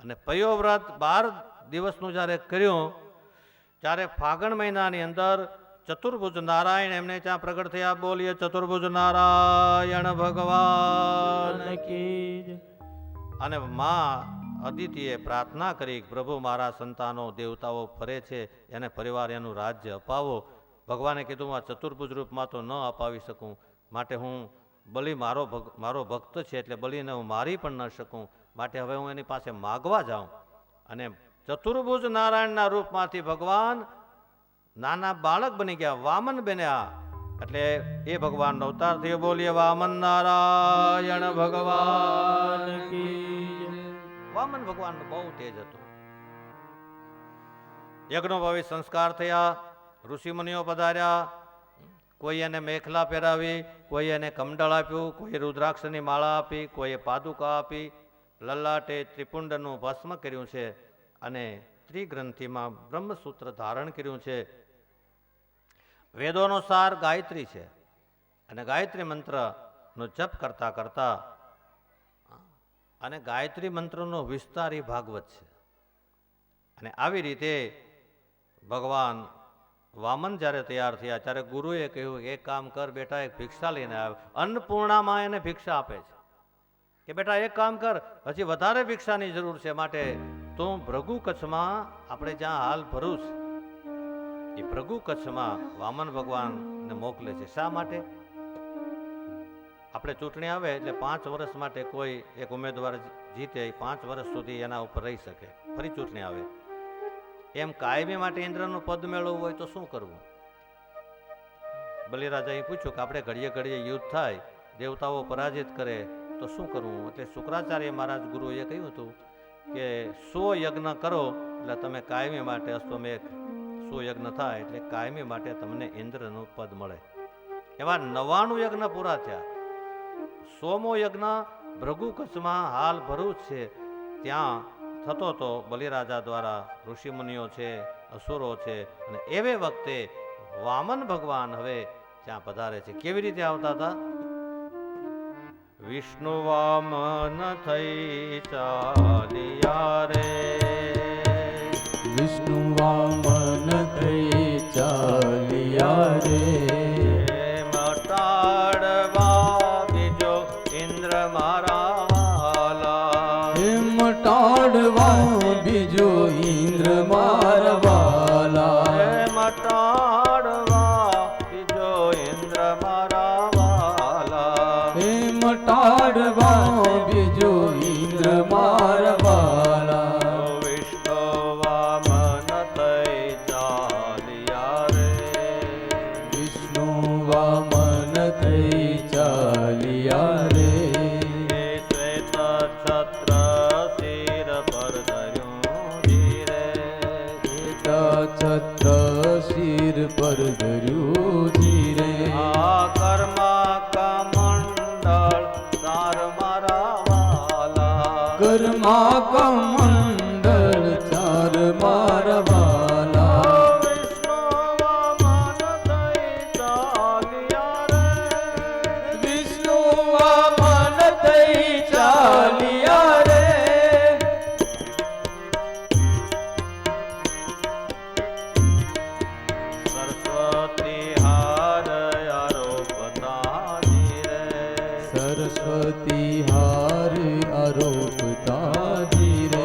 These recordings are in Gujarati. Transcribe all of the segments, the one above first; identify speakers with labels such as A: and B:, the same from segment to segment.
A: અને પયો વ્રત 12 દિવસનું જ્યારે કર્યું ત્યારે ફાગણ મહિનાની અંદર ચતુર્ભુજ નારાયણ એમને ત્યાં પ્રગટ થયા. બોલીએ ચતુર્ભુજ નારાયણ ભગવાન કી. અને માં અદિતિએ પ્રાર્થના કરી, પ્રભુ મારા સંતાનો દેવતાઓ ફરે છે, એને પરિવાર એનું રાજ્ય અપાવો. ભગવાને કીધું આ ચતુર્ભુજ રૂપમાં તો ન અપાવી શકું, માટે હું બલિ મારો ભક્ત છે એટલે બલિને હું મારી પણ ન શકું, માટે હવે હું એની પાસે માગવા જાઉં. અને ચતુર્ભુજ નારાયણના રૂપમાંથી ભગવાન નાના બાળક બની ગયા, વામન બન્યા. એટલે એ ભગવાનનો અવતાર થયો. બોલીએ વામન નારાયણ ભગવાન કી. વામન ભગવાનનો બહુ તેજ હતો. યજ્ઞોપવિત સંસ્કાર થયા, ઋષિ મુનિઓ પધાર્યા. કોઈ એને મેખલા પહેરાવી, કોઈ એને કમંડળ આપ્યું, કોઈ રુદ્રાક્ષની માળા આપી, કોઈએ પાદુકા આપી, લલાટે ત્રિપુંડનું ભસ્મ કર્યું છે અને ત્રિગ્રંથિમાં બ્રહ્મસૂત્ર ધારણ કર્યું છે. વેદોનો સાર ગાયત્રી છે અને ગાયત્રી મંત્રનો જપ કરતા કરતા અને ગાયત્રી મંત્રનો વિસ્તાર એ ભાગવત છે. અને આવી રીતે ભગવાન વામન જ્યારે તૈયાર થયા ત્યારે ગુરુએ કહ્યું એક કામ કર બેટા, એક ભિક્ષા લઈને આવ. અન્નપૂર્ણામાં એને ભિક્ષા આપે છે કે બેટા એક કામ કર, હજી વધારે ભિક્ષાની જરૂર છે, માટે તું ભૃગુ કચ્છમાં, આપણે જ્યાં હાલ ભરૂચ, એ ભૃગુ કચ્છમાં વામન ભગવાનને મોકલે છે. શા માટે? આપણે ચૂંટણી આવે એટલે 5 વર્ષ માટે કોઈ એક ઉમેદવાર જીતે, 5 વર્ષ સુધી એના ઉપર રહી શકે, ફરી ચૂંટણી આવે. એમ કાયમી માટે ઇન્દ્રનું પદ મેળવવું હોય તો શું કરવું? બલિરાજાએ પૂછ્યું કે આપણે ઘડીએ ઘડીએ યુદ્ધ થાય, દેવતાઓ પરાજિત કરે તો શું કરવું? એટલે શુક્રાચાર્ય મહારાજ ગુરુએ કહ્યું હતું કે 100 યજ્ઞ કરો એટલે તમે કાયમી માટે અશ્વમેઘ 100 યજ્ઞ થાય એટલે કાયમી માટે તમને ઇન્દ્રનું પદ મળે. એવા 99 યજ્ઞ પૂરા થયા. 100મો યજ્ઞ ભૃગુ કચ્છમાં હાલ ભરૂચ છે ત્યાં થતો હતો બલિરાજા દ્વારા. ઋષિમુનિઓ છે, અસુરો છે, અને એવે વખતે વામન ભગવાન હવે ત્યાં પધારે છે. કેવી રીતે આવતા હતા? વિષ્ણુ વામન થઈ ચાલ્યા રે,
B: વિષ્ણુ વામન થઈ ચાલ્યા રે,
A: મટાડવા બીજો ઇન્દ્ર મારા વાલા,
B: મટાડવા બીજો ઇન્દ્ર મારા વાલા,
A: મટાડવા બીજો ઇન્દ્ર મારા વાલા,
B: મટાડવા બીજો ઇન્દ્ર મારા વાલા.
A: વિષ્ણુ વામન થઈ ચાલ્યા રે,
B: વિષ્ણુ વામન થઈ ચાલ્યા રે,
A: શ્વેત છત્ર શિર પર ધર્યું ધીરે,
B: છત્ર શિર પર ધર્યું ધીરે,
A: આ કર્મા કમંડળ સાર મારા વાલા,
B: કર્મા કમંડળ ચાર મારા વાલા.
A: વિષ્ણુ વામન થઈ ચાલ્યા રે,
B: વિષ્ણુ વામન થઈ ચાલ્યા રે,
A: સરસ્વતી હાર આરોપતા ધીરે,
B: સરસ્વતી હાર આરોપતા ધીરે,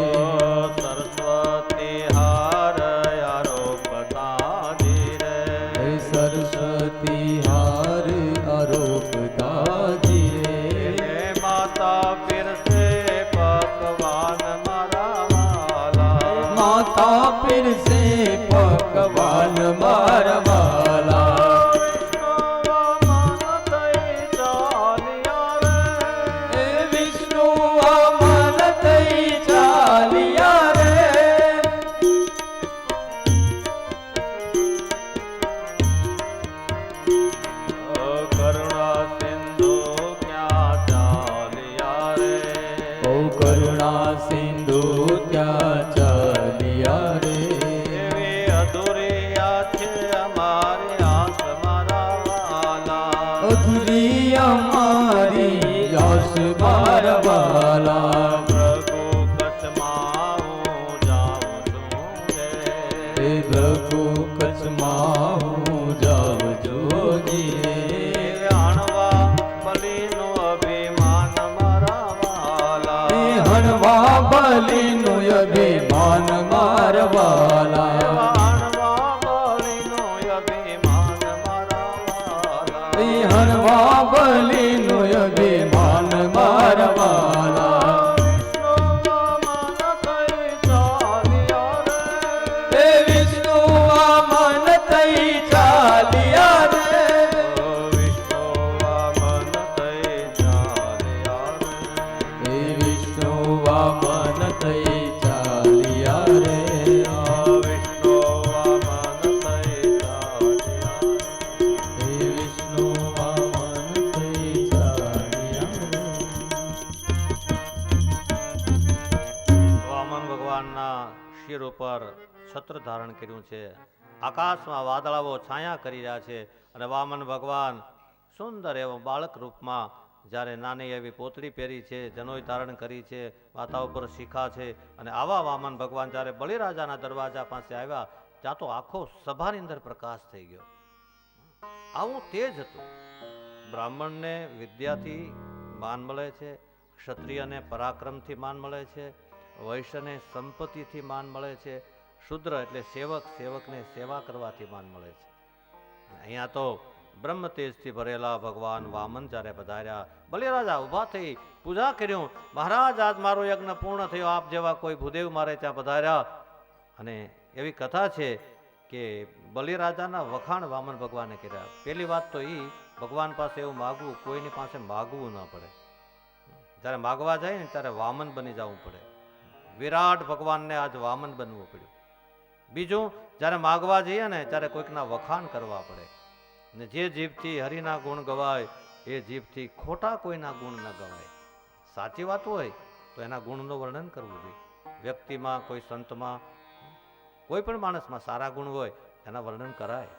A: સરસ્વતી હાર આરોપતા ધીરે,
B: સરસ્વતી હાર આરોપતા ધીરે,
A: હે માતા પીરસે પકવાન મારા વાલા,
B: માતા પીરસે પકવાન મારા વાલા.
A: વિષ્ણુ વામન થઈ ચાલ્યા રે,
B: વિષ્ણુ વામન થઈ ચાલ્યા રે,
A: કરુણા સિંધુ ક્યાં ચાલ્યા રે,
B: ઓ કરુણા સિંધુ ક્યાં ચાલ્યા રે,
A: એવી અધૂરિયા છે અમારી આસ મારા વાલા,
B: અધૂરી અમારી આસ મારા વાલા.
A: પ્રભુ કચ્છમાં
B: બલીનું અભિમાન મારવાલા
A: હણવા બલીનું અભિમાન મારા વાલા.
B: હણવા બલીનું અભિમાન મારવાલા
A: વિષ્ણુ વામન થઈ ચાલ્યા રે.
B: વિષ્ણુ વામન થઈ ચાલ્યા
A: વિષ્ણુ વામન થઈ ચાલ્યા રે.
B: હે વિષ્ણુ વામન થઈ ચાલ્યા રે
A: વિષ્ણુ વામન થઈ ચાલ્યા રે.
B: હે વિષ્ણુ વામન થઈ ચાલ્યા રે
A: વામન ભગવાનના શિર ઉપર છત્ર ધારણ કર્યું છે. આકાશમાં વાદળાઓ છાયા કરી રહ્યા છે અને વામન ભગવાન સુંદર એવો બાળક રૂપમાં જ્યારે નાની એવી પોતળી પહેરી છે, જનોઈ ધારણ કરી છે, માથા ઉપર શિખા છે અને આવા વામન ભગવાન જ્યારે બલિરાજાના દરવાજા પાસે આવ્યા ત્યાં તો આખો સભાની અંદર પ્રકાશ થઈ ગયો. આવું તેજ હતું. બ્રાહ્મણને વિદ્યાથી માન મળે છે, ક્ષત્રિયને પરાક્રમથી માન મળે છે, વૈશ્યને સંપત્તિથી માન મળે છે, શુદ્ર એટલે સેવક, સેવકને સેવા કરવાથી માન મળે છે. અહીંયા તો બ્રહ્મ તેજથી ભરેલા ભગવાન વામન જ્યારે પધાર્યા, બલિરાજા ઊભા થઈ પૂજા કર્યું. મહારાજ, આજ મારો યજ્ઞ પૂર્ણ થયો, આપ જેવા કોઈ ભૂદેવ મારે ત્યાં પધાર્યા. અને એવી કથા છે કે બલિરાજાના વખાણ વામન ભગવાને કર્યા. પહેલી વાત તો એ, ભગવાન પાસે એવું માગવું, કોઈની પાસે માગવું ન પડે. જ્યારે માગવા જાય ને ત્યારે વામન બની જવું પડે. વિરાટ ભગવાનને આજ વામન બનવું પડ્યું. બીજું, જ્યારે માગવા જઈએ ને ત્યારે કોઈકના વખાણ કરવા પડે. ને જે જીભથી હરિના ગુણ ગવાય એ જીભથી ખોટા કોઈના ગુણ ન ગવાય. સાચી વાત હોય તો એના ગુણનું વર્ણન કરવું જોઈએ. વ્યક્તિમાં, કોઈ સંતમાં, કોઈ પણ માણસમાં સારા ગુણ હોય એના વર્ણન કરાય.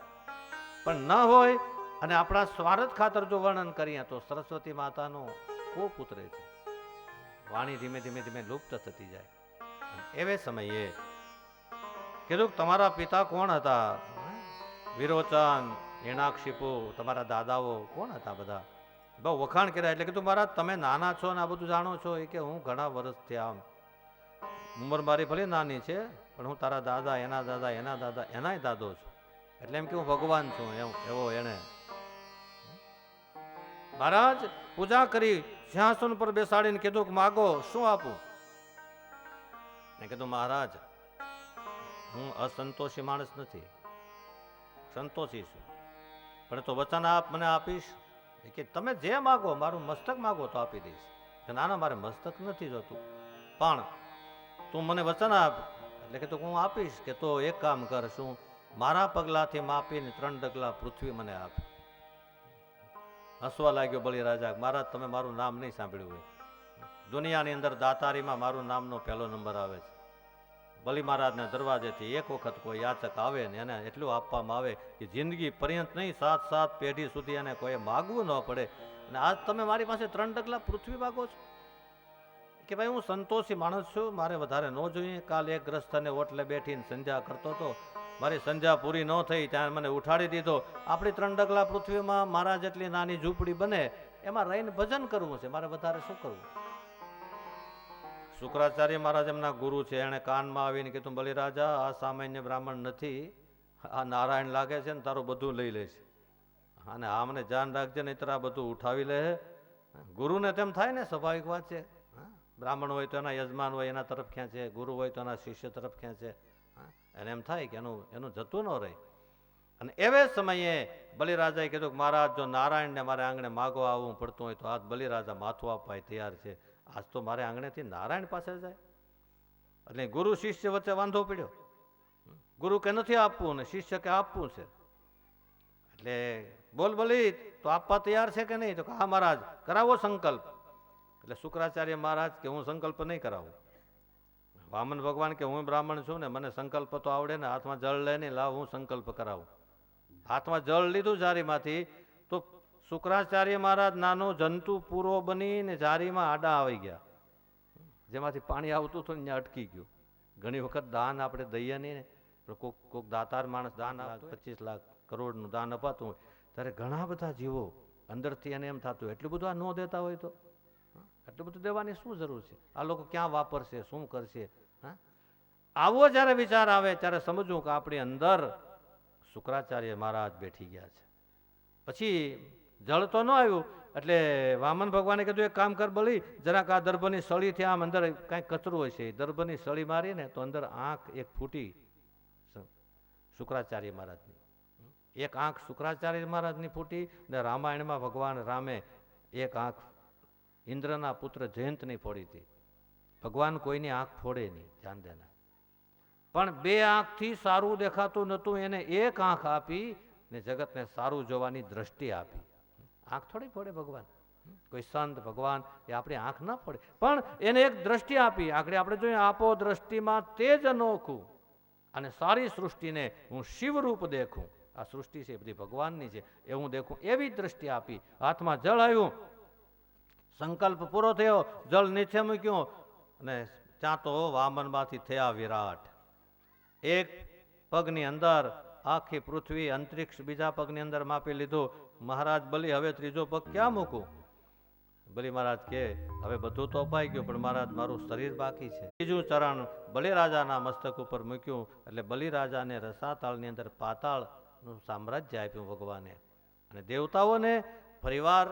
A: પણ ન હોય અને આપણા સ્વાર્થ ખાતર જો વર્ણન કરીએ તો સરસ્વતી માતાનો કોપ ઉતરે છે. વાણી ધીમે ધીમે ધીમે લુપ્ત થતી જાય. એવે સમયે કીધું, તમારા પિતા કોણ હતા? વિરોચન, હિરણાક્ષિપુ, તમારા દાદાઓ કોણ હતા? બધા બહુ વખાણ કર્યા. એટલે કીધું, મહારાજ તમે નાના છો ને આ બધું જાણો છો? એ કે હું ઘણા વર્ષથી આમ, ઉંમર મારી ભલે નાની છે પણ હું તારા દાદા, એના દાદા, એના દાદા, એનાય દાદો છું. એટલે એમ કે હું ભગવાન છું એવો એને. મહારાજ પૂજા કરી, સિંહાસન પર બેસાડીને કીધું કે માગો, શું આપું? મેં કીધું, મહારાજ હું અસંતોષી માણસ નથી, સંતોષી છું, પણ તો વચન આપ મને આપીશ કે તમે જે માગો, મારું મસ્તક માગો તો આપી દઈશ. કે ના ના, મારે મસ્તક નથી જોતું, પણ તું મને વચન આપ. એટલે કે હું આપીશ. કે તો એક કામ કર, શું મારા પગલાથી માપીને 3 ડગલા પૃથ્વી મને આપ. હસવા લાગ્યો બલિરાજા. મહારાજ તમે મારું નામ નહીં સાંભળ્યું હોય. દુનિયાની અંદર દાતારીમાં મારું નામનો પહેલો નંબર આવે છે. બલિ મહારાજના દરવાજેથી એક વખત કોઈ યાચક આવે ને એને એટલું આપવામાં આવે કે જિંદગી પર્યંત નહીં, 7 પેઢી સુધી એને કોઈ માગવું ન પડે. અને આજ તમે મારી પાસે 3 ડગલા પૃથ્વી માગો છો? કે ભાઈ હું સંતોષી માણસ છું, મારે વધારે ન જોઈએ. કાલ એક ગ્રસ્તને ઓટલે બેઠીને સંધ્યા કરતો હતો, મારી સંધ્યા પૂરી ન થઈ ત્યાં મને ઉઠાડી દીધો. આપણી 3 ડગલા પૃથ્વીમાં મારા જેટલી નાની ઝૂંપડી બને એમાં રહીને ભજન કરવું છે, મારે વધારે શું કરવું? શુક્રાચાર્ય મહારાજ એમના ગુરુ છે, એણે કાનમાં આવીને કીધું, બલિરાજા આ સામાન્ય બ્રાહ્મણ નથી, આ નારાયણ લાગે છે ને તારું બધું લઈ લે છે, અને આમને ધ્યાન રાખજે નહીતર આ બધું ઉઠાવી લે. ગુરુને તેમ થાય ને, સ્વાભાવિક વાત છે. બ્રાહ્મણ હોય તો એના યજમાન હોય એના તરફ ખેંચે, ગુરુ હોય તો એના શિષ્ય તરફ ખેંચે. એને એમ થાય કે એનું જતું ન રહે. અને એવે સમયે બલિરાજાએ કીધું કે મહારાજ જો નારાયણને મારે આંગણે માગવા આવવું પડતું હોય તો આજ બલિરાજા માથું આપવા તૈયાર છે. આજ તો મારે આંગણેથી નારાયણ પાસે જાય. એટલે ગુરુ શિષ્ય વચ્ચે વાંધો પડ્યો. ગુરુ કે નથી આપવું ને શિષ્ય કે આપવું છે. એટલે બોલ બલી, તો આપવા તૈયાર છે કે નહીં? તો હા મહારાજ, કરાવો સંકલ્પ. એટલે શુક્રાચાર્ય મહારાજ કે હું સંકલ્પ નહીં કરાવું. વામન ભગવાન કે હું બ્રાહ્મણ છું ને, મને સંકલ્પ તો આવડે ને, હાથમાં જળ લઈને લાવ, હું સંકલ્પ કરાવું. હાથમાં જળ લીધું જારીમાંથી, તો શુક્રાચાર્ય મહારાજ નાનો જંતુ પૂરો બનીને જારીમાં આડા આવી ગયા. જેમાંથી પાણી આવતું હતું ને ત્યાં અટકી ગયું. ઘણી વખત દાન આપણે દઈએ નહીં ને, કોઈક દાતાર માણસ દાન 25 લાખ કરોડનું દાન અપાતું હોય ત્યારે ઘણા બધા જીવો અંદરથી એને એમ થતું એટલું બધું આ ન દેતા હોય તો. આટલું બધું દેવાની શું જરૂર છે? આ લોકો ક્યાં વાપરશે, શું કરશે? હા, આવો જ્યારે વિચાર આવે ત્યારે સમજવું કે આપણી અંદર શુક્રાચાર્ય મહારાજ બેઠી ગયા છે. પછી જળ તો ન આવ્યું એટલે વામન ભગવાને કીધું એક કામ કર બલી, જરાક આ દર્ભની સળીથી આમ અંદર કાંઈક કચરું હોય છે, દર્ભની સળી મારીને તો અંદર આંખ એક ફૂટી શુક્રાચાર્ય મહારાજની. એક આંખ શુક્રાચાર્ય મહારાજની ફૂટી ને રામાયણમાં ભગવાન રામે એક આંખ ઇન્દ્રના પુત્ર જયંતની ફોડી હતી. ભગવાન કોઈની આંખ ફોડે નહીં, ધ્યાન દેના. પણ બે આંખથી સારું દેખાતું નહોતું એને એક આંખ આપી ને જગતને સારું જોવાની દ્રષ્ટિ આપી. આંખ થોડી ફોડે ભગવાન, કોઈ સંત ભગવાન એ આપણી આંખ ના ફોડે, પણ એને એક દ્રષ્ટિ આપી. આગળ આપણે જોઈએ આપો દ્રષ્ટિમાં તેજ અનોખું અને સારી સૃષ્ટિને હું શિવરૂપ દેખું. આ સૃષ્ટિ છે બધી ભગવાનની છે એ હું દેખું, એવી દ્રષ્ટિ આપી. હાથમાં જળ આવ્યું, સંકલ્પ પૂરો થયો, જળ નીચે મૂક્યું અને ત્યાં તો વામનમાંથી થયા વિરાટ. એક પગની અંદર આખી પૃથ્વી અંતરિક્ષ, બીજા પગની અંદર માપી લીધું. મહારાજ બલી હવે ત્રીજો પગ ક્યાં મૂકું? બલી મહારાજ કે હવે બધું તો અપાઈ ગયું પણ મહારાજ મારું શરીર બાકી છે. ત્રીજું ચરણ બલિરાજાના મસ્તક ઉપર મૂક્યું એટલે બલિરાજાને રસાતાળની અંદર પાતાળનું સામ્રાજ્ય આપ્યું ભગવાને, અને દેવતાઓને પરિવાર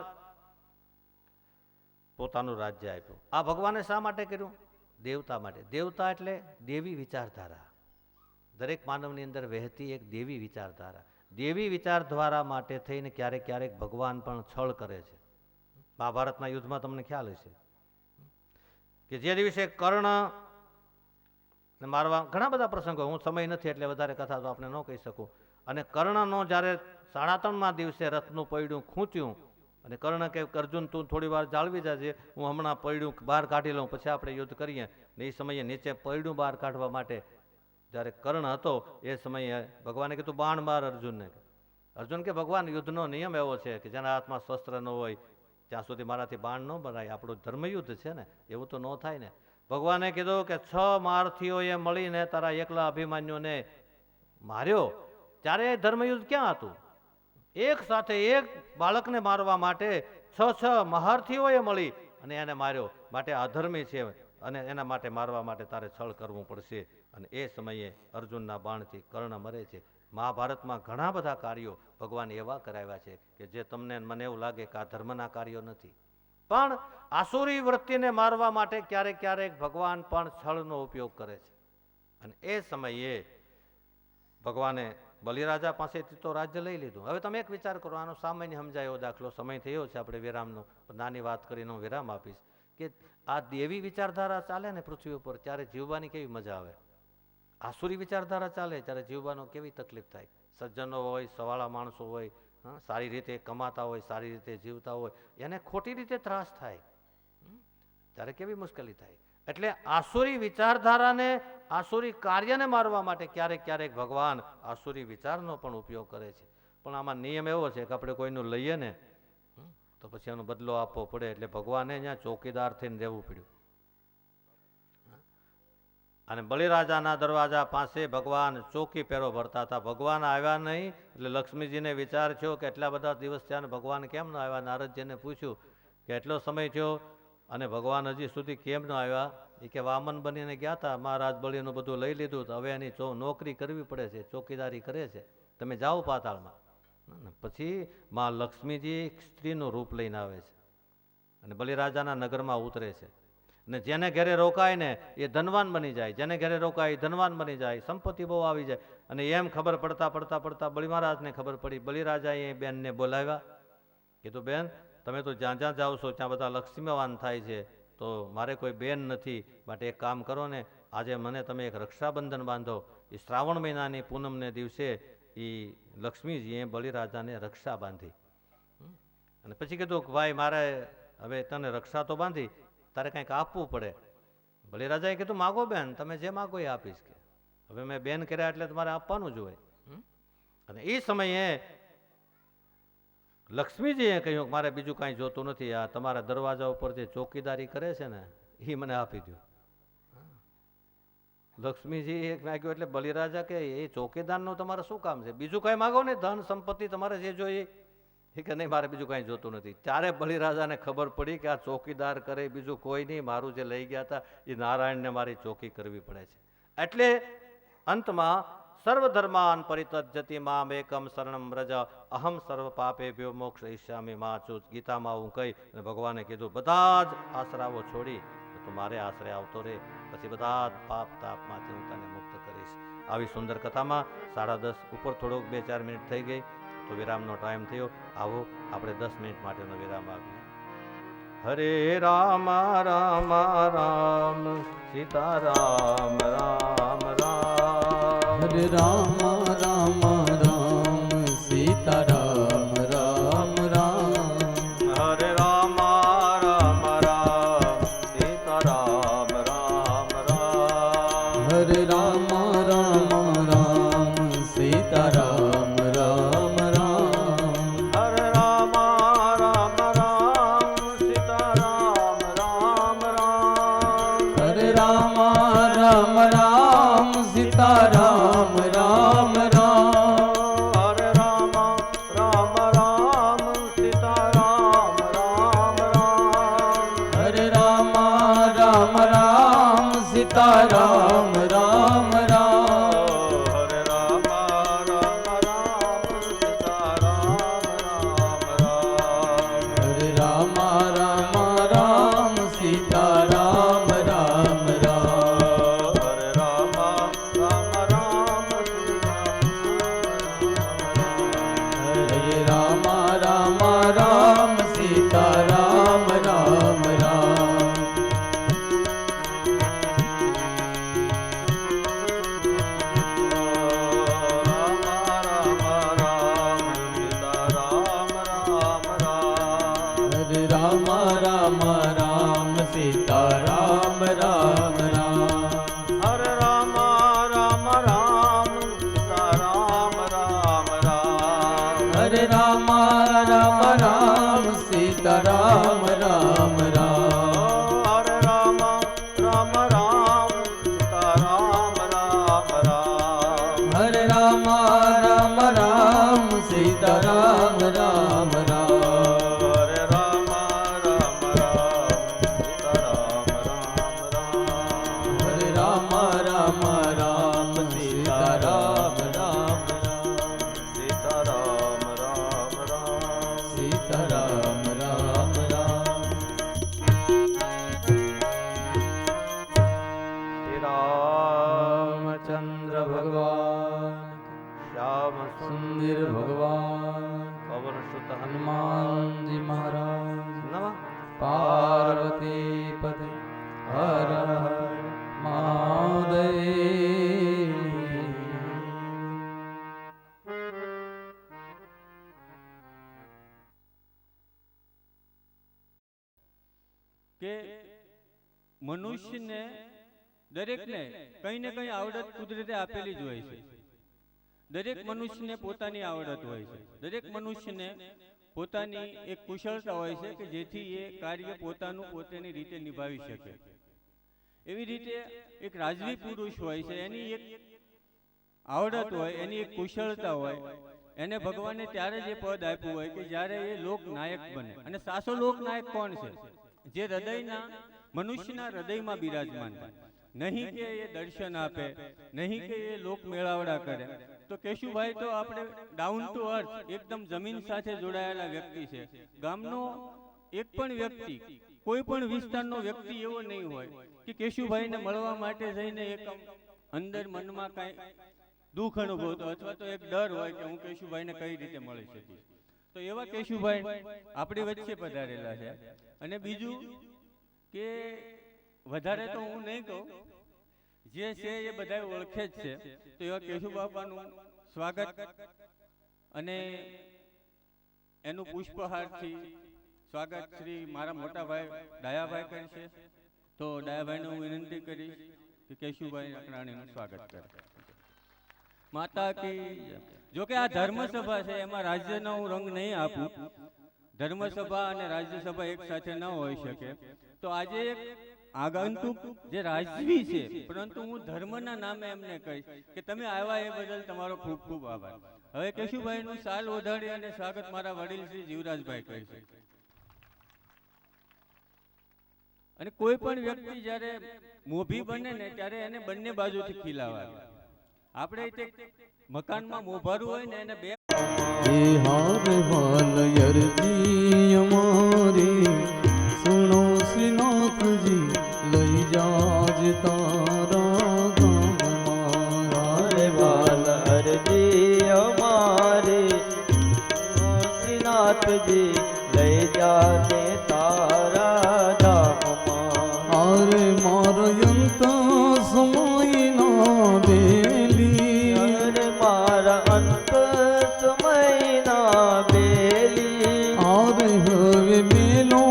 A: પોતાનું રાજ્ય આપ્યું. આ ભગવાને શા માટે કર્યું? દેવતા માટે. દેવતા એટલે દેવી વિચારધારા, દરેક માનવની અંદર વહેતી એક દેવી વિચારધારા. દેવી વિચારધારા માટે થઈને ક્યારેક ક્યારેક ભગવાન પણ છળ કરે છે. મહાભારતના યુદ્ધમાં તમને ખ્યાલ હશે કે જે દિવસે કર્ણ મારવા, ઘણા બધા પ્રસંગો, હું સમય નથી એટલે વધારે કથા તો આપણે ન કહી શકું. અને કર્ણનો જ્યારે 3.5મા દિવસે રથનું પૈડું ખૂંચ્યું અને કર્ણ કે અર્જુન તું થોડી વાર જાળવી જાજે, હું હમણાં પૈડું બહાર કાઢી લઉં પછી આપણે યુદ્ધ કરીએ. ને એ સમયે નીચે પૈડું બહાર કાઢવા માટે જ્યારે કર્ણ હતો એ સમયે ભગવાને કીધું બાણ માર અર્જુનને. અર્જુન કે ભગવાન યુદ્ધનો નિયમ એવો છે કે જેના હાથમાં શસ્ત્ર ન હોય ત્યાં સુધી મારાથી બાણ ન બનાય, આપણું ધર્મયુદ્ધ છે ને, એવું તો ન થાય ને. ભગવાને કીધું કે 6 મારથીઓએ મળીને તારા એકલા અભિમાન્યુને માર્યો, ત્યારે ધર્મયુદ્ધ ક્યાં હતું? એક સાથે એક બાળકને મારવા માટે 6 મહારથીઓએ મળી અને એને માર્યો. માટે અધર્મી છે અને એના માટે મારવા માટે તારે છળ કરવું પડશે. અને એ સમયે અર્જુનના બાણથી કર્ણ મરે છે. મહાભારતમાં ઘણા બધા કાર્યો ભગવાન એવા કરાવ્યા છે કે જે તમને મને એવું લાગે કે આ ધર્મના કાર્યો નથી, પણ આસુરી વૃત્તિને મારવા માટે ક્યારેક ક્યારેક ભગવાન પણ છળનો ઉપયોગ કરે છે. અને એ સમયે ભગવાને બલિરાજા પાસેથી તો રાજ્ય લઈ લીધું. હવે તમે એક વિચાર કરો, આનો સામાન્ય સમજાય એવો દાખલો, સમય થયો છે આપણે વિરામનો, નાની વાત કરીને હું વિરામ આપીશ કે આ દેવી વિચારધારા ચાલે ને પૃથ્વી ઉપર ત્યારે જીવવાની કેવી મજા આવે. આસુરી વિચારધારા ચાલે ત્યારે જીવવાનો કેવી તકલીફ થાય. સજ્જનો હોય, સવાળા માણસો હોય, સારી રીતે કમાતા હોય, સારી રીતે જીવતા હોય, એને ખોટી રીતે ત્રાસ થાય ત્યારે કેવી મુશ્કેલી થાય. એટલે આસુરી વિચારધારાને, આસુરી કાર્યને મારવા માટે ક્યારેક ક્યારેક ભગવાન આસુરી વિચારનો પણ ઉપયોગ કરે છે. પણ આમાં નિયમ એવો છે કે આપણે કોઈનું લઈએ ને તો પછી એનો બદલો આપવો પડે. એટલે ભગવાને ત્યાં ચોકીદાર થઈને રહેવું પડ્યું. અને બલિરાજાના દરવાજા પાસે ભગવાન ચોકી પેરો ભરતા હતા. ભગવાન આવ્યા નહીં એટલે લક્ષ્મીજીને વિચાર થયો કે એટલા બધા દિવસ થયા ને ભગવાન કેમ ન આવ્યા? નારદજીને પૂછ્યું કે એટલો સમય થયો અને ભગવાન હજી સુધી કેમ ન આવ્યા? એ કે વામન બનીને ગયા હતા, મહારાજ બલિનું બધું લઈ લીધું, તો હવે એની નોકરી કરવી પડે છે, ચોકીદારી કરે છે, તમે જાઓ પાતાળમાં. પછી માં લક્ષ્મીજી સ્ત્રીનું રૂપ લઈને આવે છે અને બલિરાજાના નગરમાં ઉતરે છે. ને જેને ઘરે રોકાય ને એ ધનવાન બની જાય, જેને ઘરે રોકાય એ ધનવાન બની જાય, સંપત્તિ બહુ આવી જાય. અને એમ ખબર પડતા પડતા પડતા બલિ મહારાજને ખબર પડી. બલિરાજાએ એ બેનને બોલાવ્યા, કીધું બેન તમે તો જ્યાં જ્યાં જાઓ છો ત્યાં બધા લક્ષ્મીવાન થાય છે, તો મારે કોઈ બેન નથી, માટે એક કામ કરો ને, આજે મને તમે એક રક્ષાબંધન બાંધો. એ શ્રાવણ મહિનાની પૂનમને દિવસે એ લક્ષ્મીજીએ બલિરાજાને રક્ષા બાંધી. અને પછી કીધું કે ભાઈ મારે હવે તને રક્ષા તો બાંધી, તારે કંઈક આપવું પડે. બલિરાજાએ કીધું માગો બેન, તમે જે માગો એ આપીશ. કે હવે મેં બેન કર્યા એટલે તમારે આપવાનું જ હોય. અને એ સમયે લક્ષ્મીજીએ કહ્યું કે મારે બીજું કાંઈ જોતું નથી, આ તમારા દરવાજા ઉપર જે ચોકીદારી કરે છે ને એ મને આપી દો. લક્ષ્મીજી એક માગ્યું એટલે બલિરાજા કે એ ચોકીદારનું તમારે શું કામ છે? બીજું કાંઈ માગો ને, ધન સંપત્તિ તમારે જે જોઈએ. એ કે નહીં, મારે બીજું કાંઈ જોતું નથી. ત્યારે બલિરાજાને ખબર પડી કે આ ચોકીદાર કરે બીજું કોઈ નહીં, મારું જે લઈ ગયા હતા એ નારાયણને મારી ચોકી કરવી પડે છે. એટલે અંતમાં સર્વધર્માન પરિત્યજ્યતિ મામ એકમ શરણમ વ્રજ અહમ સર્વ પાપેભ્યો મોક્ષયિષ્યામિ મા અચ્યુત. ગીતામાં હું કહી અને ભગવાને કીધું બધા જ આશરાઓ છોડી તો મારે આશરે આવતો રહે, પછી બધા જ પાપ તાપમાંથી હું તને મુક્ત કરીશ. આવી સુંદર કથામાં 10:30 ઉપર થોડોક 2-4 મિનિટ થઈ ગઈ તો વિરામનો ટાઈમ થયો. આવો આપણે 10 મિનિટ માટેનો વિરામ આપીએ. હરે રામ રામ રામ સીતારામ રામ રામ.
B: હરે રામ રામ રામ સીતારામ રામ રામ.
A: હરે રામ રામ રામ સીતારામ રામ રામ.
B: હરે રામ રામ રામ સીતારામ રામ રામ.
A: હરે રામ રામ રામ સીતારામ રામ રામ.
B: હરે રામ રામ રામ સીતારામ રામ રામ.
A: હરે રામ રામ રામ સીતારામ રામ રામ.
B: હરે રામ રામ રામ સીતારામ રામ રામ.
A: હરે રામ રામ રામ સીતારામ રામ રામ.
B: હરે રામ રામ રામ સીતારામ રામ રામ.
A: હરે રામ રામ રામ
B: હરે રામ રામ રામ સીતારામ રામ રામ. હરે રામ રામ રામ સીતારામ રામ રામ.
A: હરે રામ રામ રામ સીતારામ રામ રામ.
B: હરે રામ રામ રામ સીતારામ રામ રામ.
A: હરે રામ રામ રામ સીતારામ રામ રામ.
B: હરે રામ રામ રામ સીતારામ રામ રામ.
A: હરે રામ રામ રામ સીતારામ રામ રામ.
B: હરે રામ રામ રામ સીતારામ રામ રામ.
A: સીતારામ રામ રામ.
B: સીતારામ રામ રામ.
A: શ્રી રામચંદ્ર
B: ભગવાન
A: શ્યામ
B: સુંદર ભગવાન
A: પવન સુત હનુમાન
B: હનુમાનજી મહારાજ
A: નમઃ.
B: પાર્વતી પતે હર હર મહાદેવ.
C: કે મનુષ્યને દરેકને કંઈ ને કંઈ આવડત કુદરતે આપેલી જ હોય છે. દરેક મનુષ્યને પોતાની આવડત હોય છે. દરેક મનુષ્યને પોતાની એક કુશળતા હોય છે કે જેથી એ કાર્ય પોતાનું પોતાની રીતે નિભાવી શકે. એવી રીતે એક રાજવી પુરુષ હોય છે, એની એક આવડત હોય, એની એક કુશળતા હોય. એને ભગવાને ત્યારે જ એ પદ આપ્યું હોય કે જ્યારે એ લોકનાયક બને. અને સાચો લોકનાયક કોણ છે? જે હૃદયના મનુષ્યના હૃદયમાં બિરાજમાન થાય. નહીં કે એ દર્શન આપે, નહીં કે એ લોક મેળાવડા કરે. તો કેશુભાઈ તો આપણે ડાઉન ટુ અર્થ એકદમ જમીન સાથે જોડાયેલા વ્યક્તિ છે. ગામનો એક પણ વ્યક્તિ, કોઈ પણ વિસ્તારનો વ્યક્તિ એવો નહીં હોય કે કેશુભાઈને મળવા માટે જઈને એક અંદર મનમાં કાંઈ દુઃખ અનુભવતો અથવા તો એક ડર હોય કે હું કેશુભાઈને કઈ રીતે મળી શકીશ. તો એવા કેશુભાઈ આપણી વચ્ચે પધારેલા છે. અને બીજું કે વધારે તો હું નહીં કહું, જે છે એ બધા ઓળખે જ છે. તો એવા કેશુ બાપાનું સ્વાગત અને એનું પુષ્પહારથી સ્વાગત શ્રી મારા મોટા ભાઈ ડાયાભાઈ કરશે. તો ડાયાભાઈને હું વિનંતી કરીશ કે કેશુભાઈ અકરાણીનું સ્વાગત કરે. માતા કી જો કે આ ધર્મસભા છે, એમાં રાજ્યનો હું રંગ નહીં આપું. ધર્મસભા અને રાજ્યસભા એક સાથે ન હોઈ શકે. તો આજે એક આગંતુક જે રાજવી છે, પરંતુ હું ધર્મના નામે એમને કહીશ કે તમે આવ્યા એ બદલ તમારો ખૂબ ખૂબ આભાર. હવે કેશુભાઈ નું સાલ વધારી અને સ્વાગત મારા વડીલ શ્રી જીવરાજભાઈ કહે છે. અને કોઈ પણ વ્યક્તિ જ્યારે મોભી બને ને ત્યારે એને બંને બાજુથી ખીલાવા. આપણે તે મકાનમાં મોભારું હોય ને એને બે
B: એ હાર વાલ અરજી અમારી સુનો શ્રીનાથજી લઈ જાજ તારા ગામમાં.
D: હારે વાલ અરજી અમારે શ્રીનાથજી લઈ જાને તારા ધામમાં.
B: હારે મારયંત સમયના બેલી
D: હરે મારા અંત સમયના બેલી.
B: હારે હવે મેલો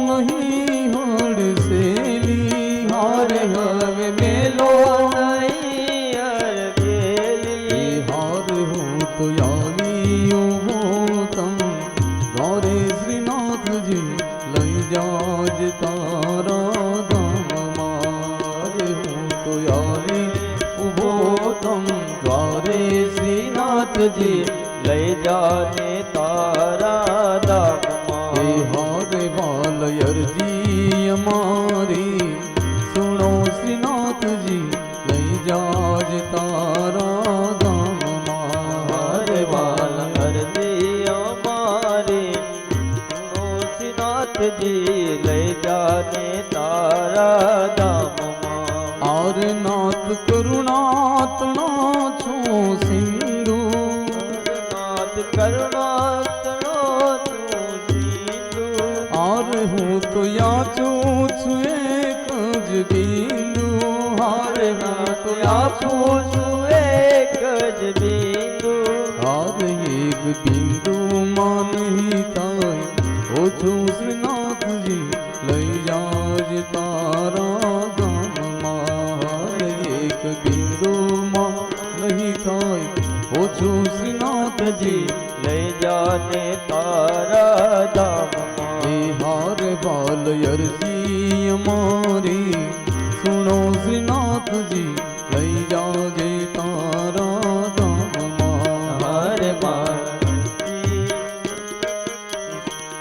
B: નહીં હડસેલી. હારે હવે મેલો
D: નહીં અરગેલી.
B: હાર હું તો આવ્યો તમ દ્વારે શ્રીનાથજી લઈ જાજ તારા ધામમાં. હું તો આવી ઉભો તમ દ્વારે
D: શ્રીનાથજી લઈ જાને તારા ધામમાં.
B: હે હારે વાલ અરજી અમારી સુનો શ્રીનાથજી લઈ જાજ તારા ધામમાં.
D: હારે વાલ અરજી અમારી શ્રીનાથજી લઈ જાને તારા ધામમાં.
B: આર નાથ કરુણાતણો છો સિંધુ.
D: નાથ કરુણાતણો તું સિંધુ.
B: આર હું તો યાચું છું એક જ બિંદુ. હાર હું તો યાચું છું
D: એક જ બિંદુ.
B: હાર એક બિંદુ માં નહીં થાય ઓછું શ્રીનાથજી લઈ જાજ તારા ગામમાં. હાર એક બિંદુ માં નહીં થાય ઓછું શ્રીનાથજી
D: લઈ જાને તારા ધામમાં.
B: એ હાર બાલ અરજી અમારી સુનો શ્રીનાથજી લઈ જાજે તારા ધામમાં.
D: હારે માર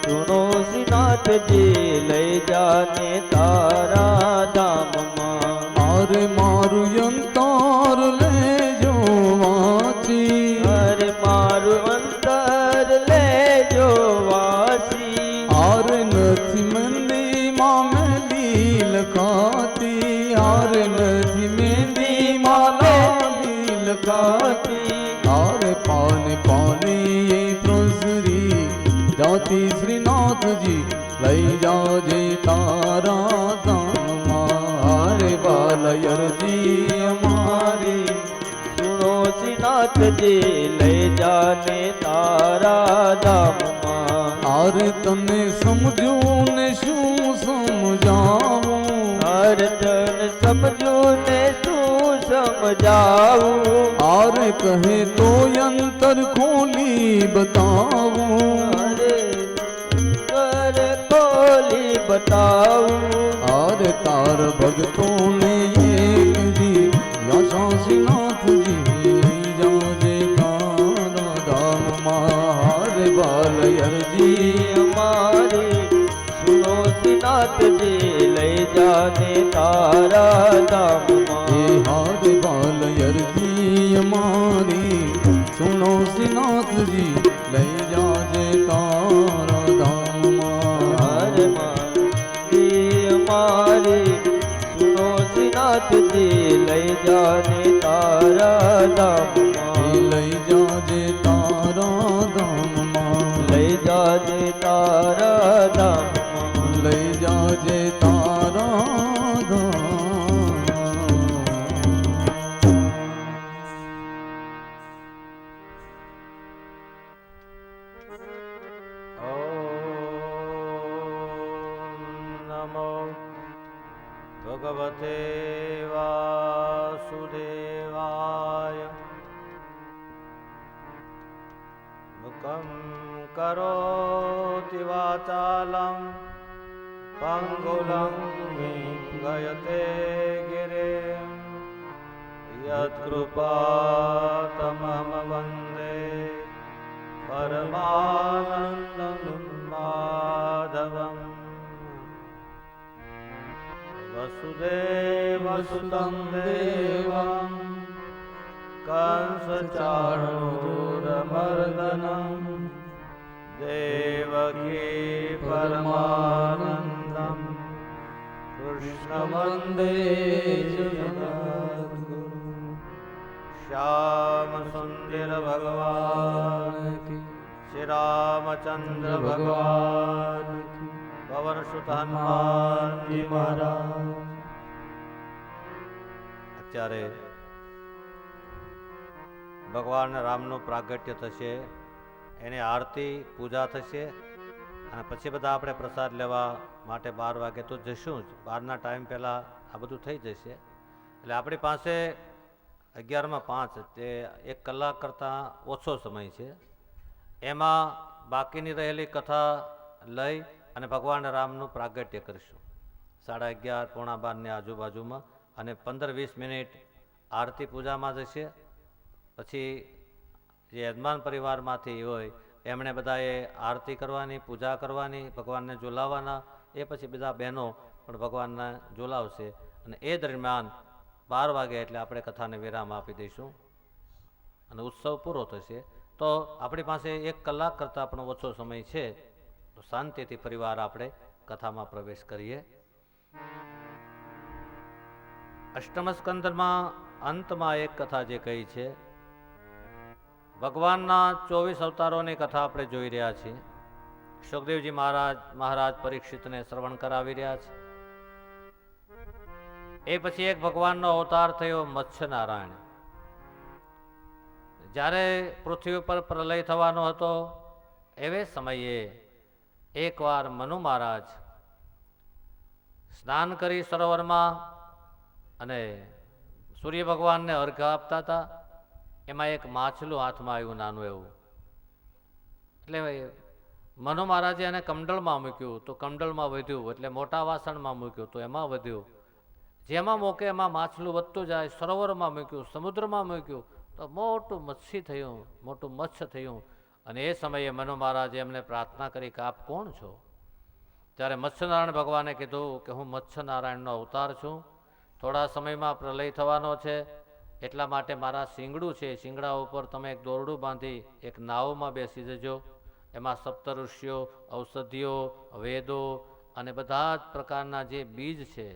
D: સુનો શ્રીનાથજી લઈ જાને તારા ધામમાં.
B: હારે મારું અંતર લેજો વાંચી.
D: હરે મારું અંતર લેજો વાસી.
B: હાર નથી મંદીમાં મેલી લખાતી. હાર નથી મહેંદીમાં મેલી લખાતી. હારે પાને પાને એ પ્રસરી જાતિ શ્રીનાથજી લઈ જાજે તારા ધામમાં. હારે બાલ અરજી અમારી
D: સુનો શ્રીનાથજી લઈ જાને તારા ધામમાં.
B: હાર તને સમજું ને શું સમજાવું.
D: હર જન સમજું ને શું સમજાવું.
B: હાર કહે તો અંતર ખોલી બતાવું.
D: હરે કર ખોલી બતાવું.
B: હાર તાર ભગતોને એક જી યાશા શ્રીનાથજી લઈ જાજે તારા ધામમાં. હાર બાલ અરજી
D: અમારી સુનો શ્રીનાથજી લઈ જાને તારા ધામમાં.
B: એ હાર બાલ અરજી અમારી સુનો શ્રીનાથજી લઈ જાજે તારા ધામમાં.
D: હર મારી અમારી સુનો શ્રીનાથજી લઈ જાને તારા ધામમાં.
B: લઈ જાજે તારા ધામમાં.
D: લઈ જાજે તારા ધામમાં.
B: લઈ જાજે તારા ધામ.
A: નમો ભગવતે વાસુદેવાય. મુખમ કરોતિ વાચાલમ પંગુલં ગયતે ગિરિમ યત્કૃપાતમમ વંદે પરમાનંદં માધવમ વસુદેવસુતં દેવં કંસચાણૂરમર્દનમ દેવકી પરમાનંદમ કૃષ્ણ વંદે જગદ્ગુરુ શ્યામ સુંદર ભગવાન શ્રી રામચંદ્ર ભગવાન પવન સુત હનુમાનજી મહારાજ. અત્યારે ભગવાન રામનું પ્રાગટ્ય થશે, એની આરતી પૂજા થશે અને પછી બધા આપણે પ્રસાદ લેવા માટે 12 વાગે તો જશું જ. 12ના ટાઈમ પહેલાં આ બધું થઈ જશે. એટલે આપણી પાસે 11:05 તે 1 કલાક કરતાં ઓછો સમય છે. એમાં બાકીની રહેલી કથા લઈ અને ભગવાન રામનું પ્રાગટ્ય કરીશું 11:30 પોણા 12ની આજુબાજુમાં, અને 15-20 મિનિટ આરતી પૂજામાં જશે. પછી જે યજમાન પરિવારમાંથી હોય એમણે બધાએ આરતી કરવાની, પૂજા કરવાની, ભગવાનને ઝુલાવવાના. એ પછી બધા બહેનો પણ ભગવાનને ઝુલાવશે અને એ દરમિયાન 12 વાગે એટલે આપણે કથાને વિરામ આપી દઈશું અને ઉત્સવ પૂરો થશે. તો આપણી પાસે 1 કલાક કરતાં પણ ઓછો સમય છે, તો શાંતિથી ફરીવાર આપણે કથામાં પ્રવેશ કરીએ. અષ્ટમ સ્કંદમાં અંતમાં એક કથા જે કહી છે, ભગવાનના 24 અવતારોની કથા આપણે જોઈ રહ્યા છીએ. સુખદેવજી મહારાજ પરીક્ષિતને શ્રવણ કરાવી રહ્યા છે. એ પછી એક ભગવાનનો અવતાર થયો મત્સ્યનારાયણ. જ્યારે પૃથ્વી ઉપર પ્રલય થવાનો હતો એવે સમયે એકવાર મનુ મહારાજ સ્નાન કરી સરોવરમાં અને સૂર્ય ભગવાનને અર્ઘ્ય આપતા હતા. એમાં એક માછલું હાથમાં આવ્યું, નાનું એવું. એટલે મનુ મહારાજે એને કમંડળમાં મૂક્યું તો કમંડળમાં વધ્યું, એટલે મોટા વાસણમાં મૂક્યું તો એમાં વધ્યું. જેમાં મૂકે એમાં માછલું વધતું જાય. સરોવરમાં મૂક્યું, સમુદ્રમાં મૂક્યું તો મોટું મત્સ્ય થયું, મોટું મત્સ્ય થયું. અને એ સમયે મનુ મહારાજે એમને પ્રાર્થના કરી કે આપ કોણ છો? ત્યારે મત્સ્યનારાયણ ભગવાને કીધું કે હું મત્સ્યનારાયણનો અવતાર છું. થોડા સમયમાં પ્રલય થવાનો છે, એટલા માટે મારા શિંગડું છે, શિંગડા ઉપર તમે એક દોરડું બાંધી એક નાવમાં બેસી જજો. એમાં સપ્તઋષિઓ, ઔષધિઓ, વેદો અને બધા જ પ્રકારના જે બીજ છે,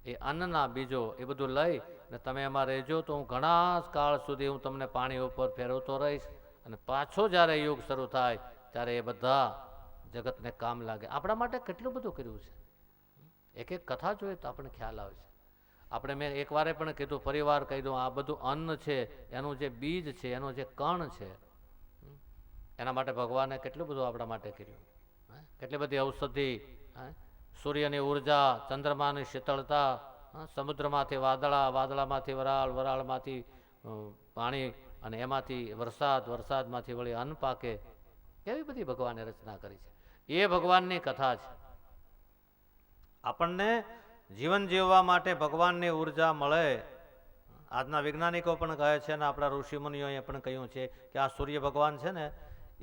A: એ અન્નના બીજો, એ બધું લઈ અને તમે એમાં રહેજો. તો હું ઘણા કાળ સુધી હું તમને પાણી ઉપર ફેરવતો રહીશ અને પાછો જ્યારે યુગ શરૂ થાય ત્યારે એ બધા જગતને કામ લાગે. આપણા માટે કેટલું બધું કર્યું છે. એક એક કથા જોઈએ તો આપણને ખ્યાલ આવે છે. આપણે મેં એક વારે પણ કીધું, ફરીવાર કહી દઉં, આ બધું અન્ન છે, એનું જે બીજ છે, એનો જે કણ છે, એના માટે ભગવાને કેટલું બધું આપણા માટે કર્યું. કેટલી બધી ઔષધિ, સૂર્યની ઉર્જા, ચંદ્રમાની શીતળતા, સમુદ્રમાંથી વાદળા, વાદળામાંથી વરાળ, વરાળમાંથી પાણી અને એમાંથી વરસાદ, વરસાદમાંથી વળી અન્ન પાકે. કેવી બધી ભગવાને રચના કરી છે. એ ભગવાનની કથા છે. આપણને જીવન જીવવા માટે ભગવાનની ઉર્જા મળે. આજના વૈજ્ઞાનિકો પણ કહે છે અને આપણા ઋષિમુનિઓએ પણ કહ્યું છે કે આ સૂર્ય ભગવાન છે ને,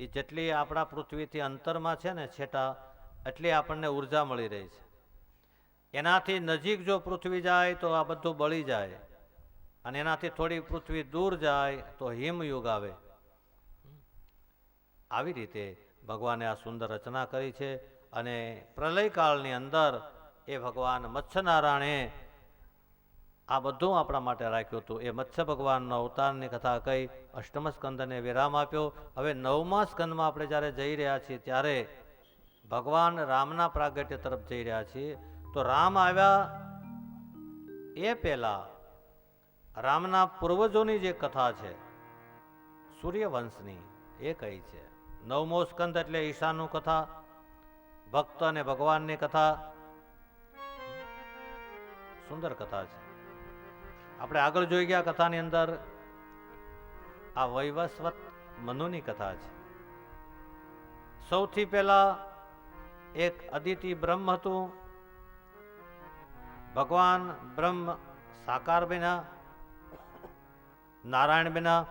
A: એ જેટલી આપણા પૃથ્વીથી અંતરમાં છે ને છેટા, એટલી આપણને ઉર્જા મળી રહી છે. એનાથી નજીક જો પૃથ્વી જાય તો આ બધું બળી જાય, અને એનાથી થોડી પૃથ્વી દૂર જાય તો હિમયુગ આવે. આવી રીતે ભગવાને આ સુંદર રચના કરી છે. અને પ્રલયકાળની અંદર એ ભગવાન મત્સ્યનારાયણે આ બધું આપણા માટે રાખ્યું હતું. એ મત્સ્ય ભગવાનનો અવતારની કથા કહી અષ્ટમ સ્કંદને વિરામ આપ્યો. હવે 9મા સ્કંદમાં આપણે જ્યારે જઈ રહ્યા છીએ ત્યારે ભગવાન રામના પ્રાગટ્ય તરફ જઈ રહ્યા છીએ. તો રામ આવ્યા એ પહેલા રામના પૂર્વજોની જે કથા છે સૂર્યવંશની, એ કઈ છે. 9મો સ્કંદ એટલે ઈશાનું કથા, ભક્ત અને ભગવાનની કથા. સુંદર કથા છે. આપણે આગળ જોઈ ગયા કથાની અંદર આ વૈવસ્વત મનુની કથા છે. સૌથી પહેલા એક અદિતિ બ્રહ્મ હતું. ભગવાન બ્રહ્મ સાકાર બન્યા, નારાયણ બન્યા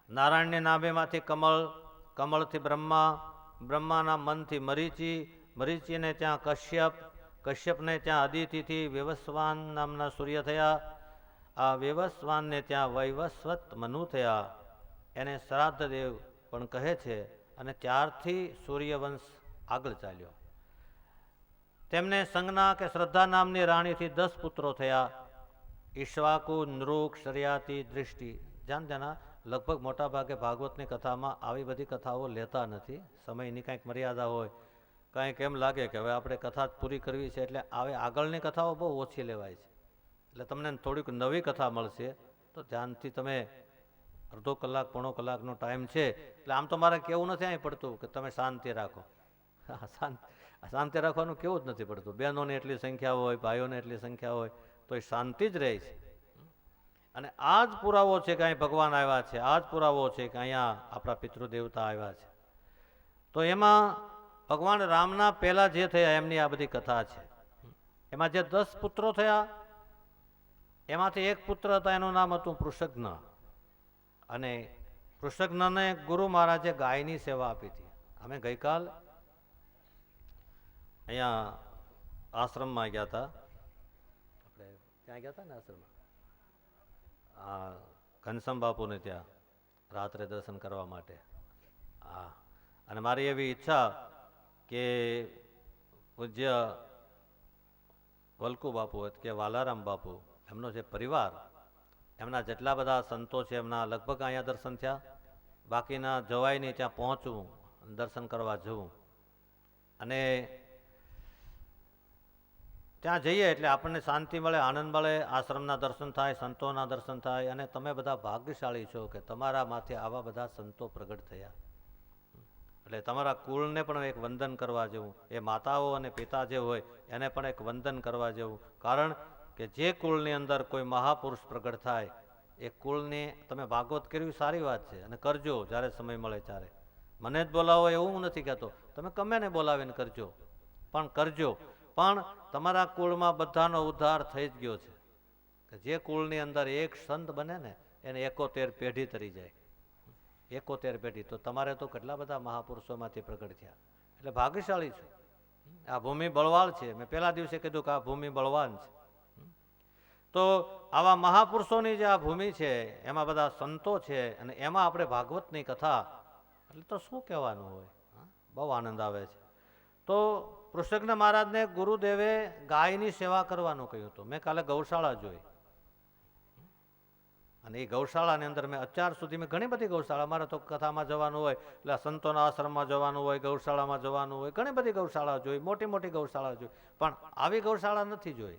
A: નારાયણની નાભીમાંથી કમળ, કમળથી બ્રહ્મા, બ્રહ્માના મનથી મરીચી, મરીચીને ત્યાં કશ્યપ, કશ્યપને ત્યાં અદિતિથી વિવસ્વાન નામના સૂર્ય થયા, આ વિવસ્વાનને ત્યાં વૈવસ્વત મનુ થયા, એને શ્રાદ્ધદેવ પણ કહે છે. અને ત્યારથી સૂર્યવંશ આગળ ચાલ્યો. તેમને સંજ્ઞા કે શ્રદ્ધા નામની રાણીથી 10 પુત્રો થયા. ઈશ્વાકુ, નૃક, શર્યાતિ, દૃષ્ટિ. જાણજાના લગભગ મોટા ભાગે ભાગવતની કથામાં આવી બધી કથાઓ લેતા નથી. સમયની કાંઈક મર્યાદા હોય, કાંઈક એમ લાગે કે હવે આપણે કથા જ પૂરી કરવી છે એટલે આવે આગળની કથાઓ બહુ ઓછી લેવાય છે. એટલે તમને થોડીક નવી કથા મળશે તો ધ્યાનથી તમે અડધો કલાક, પોણો કલાકનો ટાઈમ છે. એટલે આમ તો મારે કેવું નથી અહીં પડતું કે તમે શાંતિ રાખો. શાંતિ રાખવાનું કેવું જ નથી પડતું. બહેનોની એટલી સંખ્યા હોય, ભાઈઓને એટલી સંખ્યા હોય તો એ શાંતિ જ રહે છે. અને આ જ પુરાવો છે કે અહીં ભગવાન આવ્યા છે, આ જ પુરાવો છે કે અહીંયા આપણા પિતૃદેવતા આવ્યા છે. તો એમાં ભગવાન રામના પહેલા જે થયા એમની આ બધી કથા છે. એમાં જે 10 પુત્રો થયા એમાંથી એક પુત્ર હતા, એનું નામ હતું પૃષગ્ન. અને પૃષગ્નને ગુરુ મહારાજે ગાયની સેવા આપી હતી. અમે ગઈકાલ અહીંયા આશ્રમમાં ગયા હતા, આપણે ત્યાં ગયા હતા ને આશ્રમમાં, આ ઘનશ્યામ બાપુને ત્યાં રાત્રે દર્શન કરવા માટે. હા, અને મારી એવી ઈચ્છા કે પૂજ્ય વલ્કુ બાપુ કે વાલારામ બાપુ, એમનો જે પરિવાર, એમના જેટલા બધા સંતો છે એમના લગભગ અહીંયા દર્શન થયા. બાકીના જવાય નહીં, ત્યાં પહોંચવું, દર્શન કરવા જવું. અને ત્યાં જઈએ એટલે આપણને શાંતિ મળે, આનંદ મળે, આશ્રમના દર્શન થાય, સંતોના દર્શન થાય. અને તમે બધા ભાગ્યશાળી છો કે તમારા માથે આવા બધા સંતો પ્રગટ થયા. એટલે તમારા કુળને પણ એક વંદન કરવા જેવું, એ માતાઓ અને પિતા જે હોય એને પણ એક વંદન કરવા જેવું. કારણ કે જે કુળની અંદર કોઈ મહાપુરુષ પ્રગટ થાય એ કુળને તમે ભાગવત કર્યું સારી વાત છે, અને કરજો જ્યારે સમય મળે ત્યારે. મને જ બોલાવો એવું હું નથી કહેતો, તમે ગમે ને બોલાવીને કરજો, પણ કરજો. પણ તમારા કુળમાં બધાનો ઉદ્ધાર થઈ જ ગયો છે કે જે કુળની અંદર એક સંત બને ને એને 71 પેઢી તરી જાય. 71 પેઢી તો તમારે તો કેટલા બધા મહાપુરુષોમાંથી પ્રગટ થયા. એટલે ભાગ્યશાળી છો. આ ભૂમિ બળવાન છે. મેં પહેલા દિવસે કીધું કે આ ભૂમિ બળવાન છે. તો આવા મહાપુરુષોની જે આ ભૂમિ છે એમાં બધા સંતો છે, અને એમાં આપણે ભાગવતની કથા એટલે તો શું કહેવાનું હોય. બહુ આનંદ આવે છે. તો પૃષગ્ન મહારાજને ગુરુદેવે ગાયની સેવા કરવાનું કહ્યું હતું. મેં કાલે ગૌશાળા જોઈ, અને એ ગૌશાળાની અંદર મેં અત્યાર સુધી મેં ઘણી બધી ગૌશાળા, મારે તો કથામાં જવાનું હોય એટલે સંતોના આશ્રમમાં જવાનું હોય, ગૌશાળામાં જવાનું હોય, ઘણી બધી ગૌશાળા જોઈ, મોટી મોટી ગૌશાળા જોઈ, પણ આવી ગૌશાળા નથી જોઈ.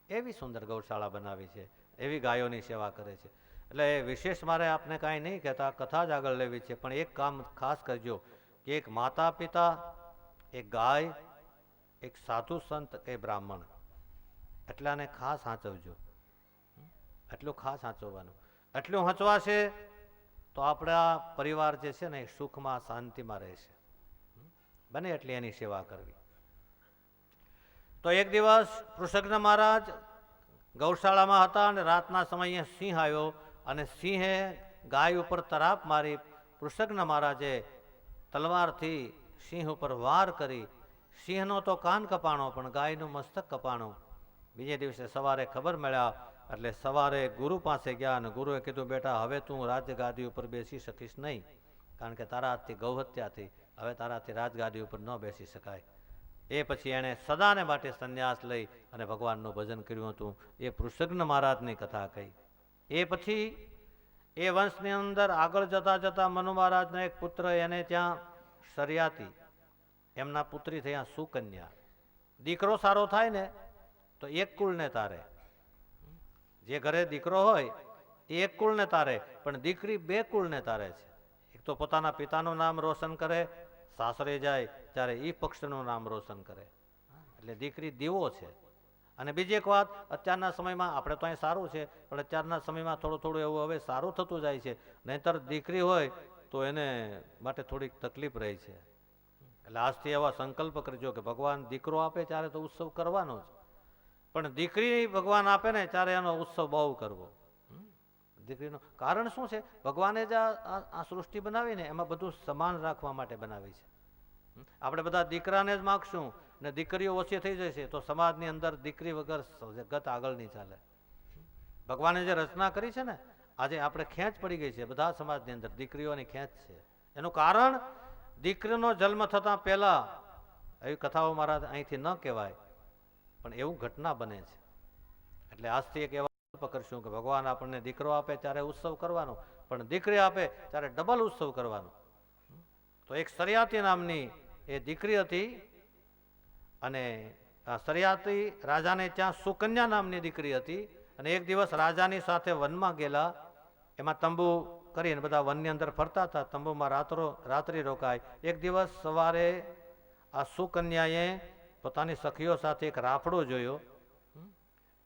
A: એવી સુંદર ગૌશાળા બનાવી છે, એવી ગાયોની સેવા કરે છે. એટલે વિશેષ મારે આપને કાંઈ નહીં કહેતા, કથા જ આગળ લેવી છે. પણ એક કામ ખાસ કરજો કે એક માતા પિતા, એક ગાય, એક સાધુ સંત કે બ્રાહ્મણ, એટલાને ખાસ સાચવજો. એટલું ખાસ સાચવવાનું. એટલું હચવાશે તો આપણા પરિવાર જે છે ને એ સુખમાં શાંતિમાં રહેશે. બને એટલી એની સેવા કરવી. તો એક દિવસ પૃષગ્ન મહારાજ ગૌશાળામાં હતા અને રાતના સમયે સિંહ આવ્યો, અને સિંહે ગાય ઉપર તરાપ મારી. પૃષગ્ન મહારાજે તલવારથી સિંહ ઉપર વાર કરી. સિંહનો તો કાન કપાણો, પણ ગાયનું મસ્તક કપાણું. બીજે દિવસે સવારે ખબર મળ્યા એટલે સવારે ગુરુ પાસે ગયા, અને ગુરુએ કીધું, બેટા હવે તું રાજગાદી ઉપર બેસી શકીશ નહીં, કારણ કે તારા હાથથી ગૌહત્યા થઈ, હવે તારાથી રાજગાદી ઉપર ન બેસી શકાય. એ પછી એણે સદાને માટે સંન્યાસ લઈ અને ભગવાનનું ભજન કર્યું હતું. એ પૃષગ્ન મહારાજની કથા કહી. એ પછી એ વંશની અંદર આગળ જતા જતા મનુ મહારાજના એક પુત્ર, એને ત્યાં શર્યાતી એમના પુત્રી થયા સુકન્યા. દીકરો સારો થાય ને તો એક કુળને તારે. જે ઘરે દીકરો હોય એ એક કુળને તારે, પણ દીકરી 2 કુળને તારે છે. એક તો પોતાના પિતાનું નામ રોશન કરે, સાસરે જાય ત્યારે એ પક્ષનું નામ રોશન કરે. એટલે દીકરી દીવો છે. અને બીજી એક વાત, અત્યારના સમયમાં આપણે તો અહીં સારું છે, પણ અત્યારના સમયમાં થોડું થોડું એવું હવે સારું થતું જાય છે. નહીંતર દીકરી હોય તો એને માટે થોડીક તકલીફ રહી છે. એટલે આજથી એવા સંકલ્પ કરજો કે ભગવાન દીકરો આપે ત્યારે તો ઉત્સવ કરવાનો જ, પણ દીકરી ભગવાન આપે ને ત્યારે એનો ઉત્સવ બહુ કરવો. દીકરીનું કારણ શું છે? ભગવાને જ આ સૃષ્ટિ બનાવીને એમાં બધું સમાન રાખવા માટે બનાવી છે. આપણે બધા દીકરાને જ માગશું ને દીકરીઓ ઓછી થઈ જશે તો સમાજની અંદર દીકરી વગર જગત આગળ નહીં ચાલે. ભગવાને જે રચના કરી છે ને, આજે આપણે ખેંચ પડી ગઈ છે બધા સમાજની અંદર, દીકરીઓની ખેંચ છે. એનું કારણ દીકરીનો જન્મ થતાં પહેલા, એવી કથાઓ મારા અહીંથી ન કહેવાય પણ એવું ઘટના બને છે. એટલે આજથી એક એવા કરશું કે ભગવાન આપણને દીકરો આપે ત્યારે ઉત્સવ કરવાનો, પણ દીકરી આપે ત્યારે ડબલ ઉત્સવ કરવાનો. તો એક સરિયાતી નામની એ દીકરી હતી અને સરિયાતી રાજાને ત્યાં સુકન્યા નામની દીકરી હતી. અને એક દિવસ રાજાની સાથે વનમાં ગયેલા, એમાં તંબુ કરીને બધા વનની અંદર ફરતા હતા, તંબુમાં રાત્રિ રોકાય. એક દિવસ સવારે આ સુકન્યાએ પોતાની સખીઓ સાથે એક રાફડો જોયો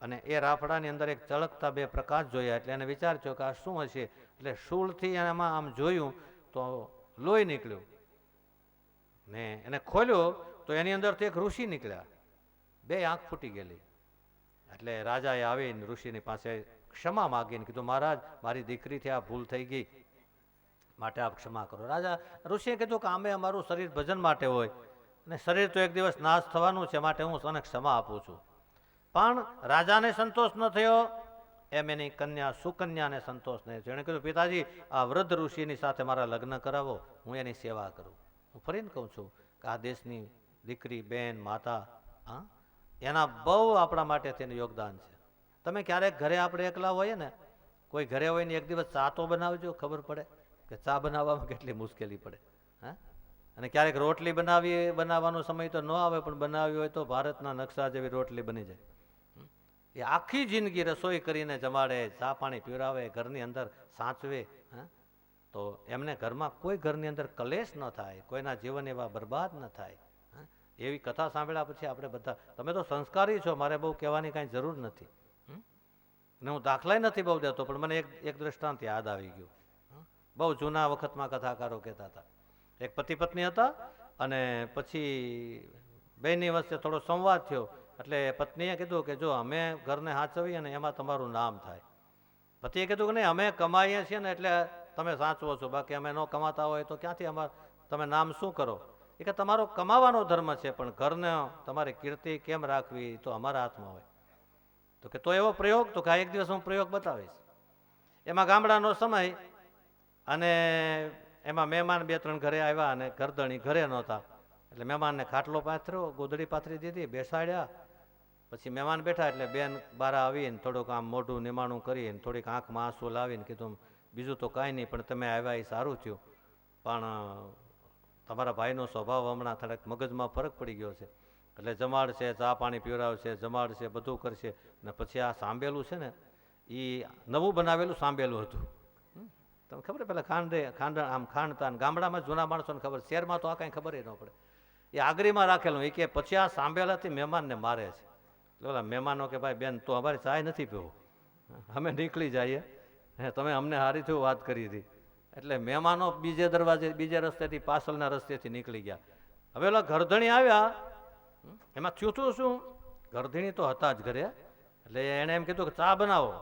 A: અને એ રાફડાની અંદર એક ચળકતા બે પ્રકાશ જોયા. એટલે એને વિચાર થયો કે આ શું હશે? એટલે શૂળથી એમાં આમ જોયું તો લોહી નીકળ્યું ને એને ખોલ્યો તો એની અંદરથી એક ઋષિ નીકળ્યા, બે આંખ ફૂટી ગયેલી. એટલે રાજાએ આવીને ઋષિની પાસે ક્ષમા માગીને કીધું, મહારાજ મારી દીકરીથી આ ભૂલ થઈ ગઈ, માટે આપ ક્ષમા કરો. ઋષિએ કીધું કે આમે અમારું શરીર ભજન માટે હોય અને શરીર તો એક દિવસ નાશ થવાનું છે, માટે હું તને ક્ષમા આપું છું. પણ રાજાને સંતોષ ન થયો, એમ એની કન્યા સુકન્યાને સંતોષ નહીં થયો. એણે કીધું, પિતાજી આ વૃદ્ધ ઋષિની સાથે મારા લગ્ન કરાવો, હું એની સેવા કરું. હું ફરીને કહું છું કે આ દેશની દીકરી, બેન, માતા, હા, એના બહુ આપણા માટે તેનું યોગદાન છે. તમે ક્યારેક ઘરે આપણે એકલા હોઈએ ને, કોઈ ઘરે હોય ને એક દિવસ ચા તો બનાવજો, ખબર પડે કે ચા બનાવવામાં કેટલી મુશ્કેલી પડે. હા, અને ક્યારેક રોટલી બનાવવાનો સમય તો ન આવે, પણ બનાવી હોય તો ભારતના નકશા જેવી રોટલી બની જાય. એ આખી જિંદગી રસોઈ કરીને જમાડે, ચા પાણી પીવડાવે, ઘરની અંદર સાચવે. હા, તો એમને ઘરમાં કોઈ ઘરની અંદર કલેશ ન થાય, કોઈના જીવન એવા બરબાદ ન થાય. એવી કથા સાંભળ્યા પછી આપણે બધા, તમે તો સંસ્કારી છો, મારે બહુ કહેવાની કાંઈ જરૂર નથી ને હું દાખલાય નથી બહુ દેતો, પણ મને એક દ્રષ્ટાંત યાદ આવી ગયું. બહુ જૂના વખતમાં કથાકારો કહેતા હતા, એક પતિ પત્ની હતા અને પછી બેની વચ્ચે થોડો સંવાદ થયો. એટલે પત્નીએ કીધું કે જો અમે ઘરને સાચવીએ ને એમાં તમારું નામ થાય. પતિએ કીધું કે નહીં, અમે કમાઈએ છીએ ને એટલે તમે સાચવો છો, બાકી અમે ન કમાતા હોય તો ક્યાંથી તમે નામ શું કરો? એ કે તમારો કમાવાનો ધર્મ છે, પણ ઘરને તમારી કીર્તિ કેમ રાખવી તો અમારા હાથમાં હોય. તો કે તો એવો પ્રયોગ, તો કે એક દિવસ હું પ્રયોગ બતાવીશ. એમાં ગામડાનો સમય અને એમાં મહેમાન બે ત્રણ ઘરે આવ્યા અને ઘરધણી ઘરે નહોતા. એટલે મહેમાનને ખાટલો પાથર્યો, ગોદડી પાથરી દીધી, બેસાડ્યા. પછી મહેમાન બેઠા એટલે બેન બારા આવીને થોડુંક આમ મોઢું નિમાણું કરીને થોડીક આંખમાં આંસુ લાવીને કીધું, બીજું તો કાંઈ નહીં, પણ તમે આવ્યા એ સારું થયું, પણ તમારા ભાઈનો સ્વભાવ હમણાં થોડાક મગજમાં ફરક પડી ગયો છે, એટલે જમાડશે, ચા પાણી પીવડાવશે, જમાડશે, બધું કરશે, ને પછી આ સાંભેલું છે ને એ નવું બનાવેલું સાંભેલું હતું. તમને ખબર પેલા ખાંડતા ગામડામાં જૂના માણસોને ખબર, શહેરમાં તો આ કાંઈ ખબર ન પડે. એ આગરીમાં રાખેલું. એ કે પછી આ સાંભેલાથી મહેમાનને મારે છે. એટલે ઓલા મહેમાનો કે ભાઈ બેન તો અમારી ચાય નથી પીવું, અમે નીકળી જઈએ, તમે અમને સારી થયું વાત કરી હતી. એટલે મહેમાનો બીજે દરવાજે, બીજે રસ્તેથી, પાછળના રસ્તેથી નીકળી ગયા. હવે ઓલા ઘરધણી આવ્યા, એમાં થયું હતું શું, ઘરધણી તો હતા જ ઘરે. એટલે એણે એમ કીધું કે ચા બનાવો.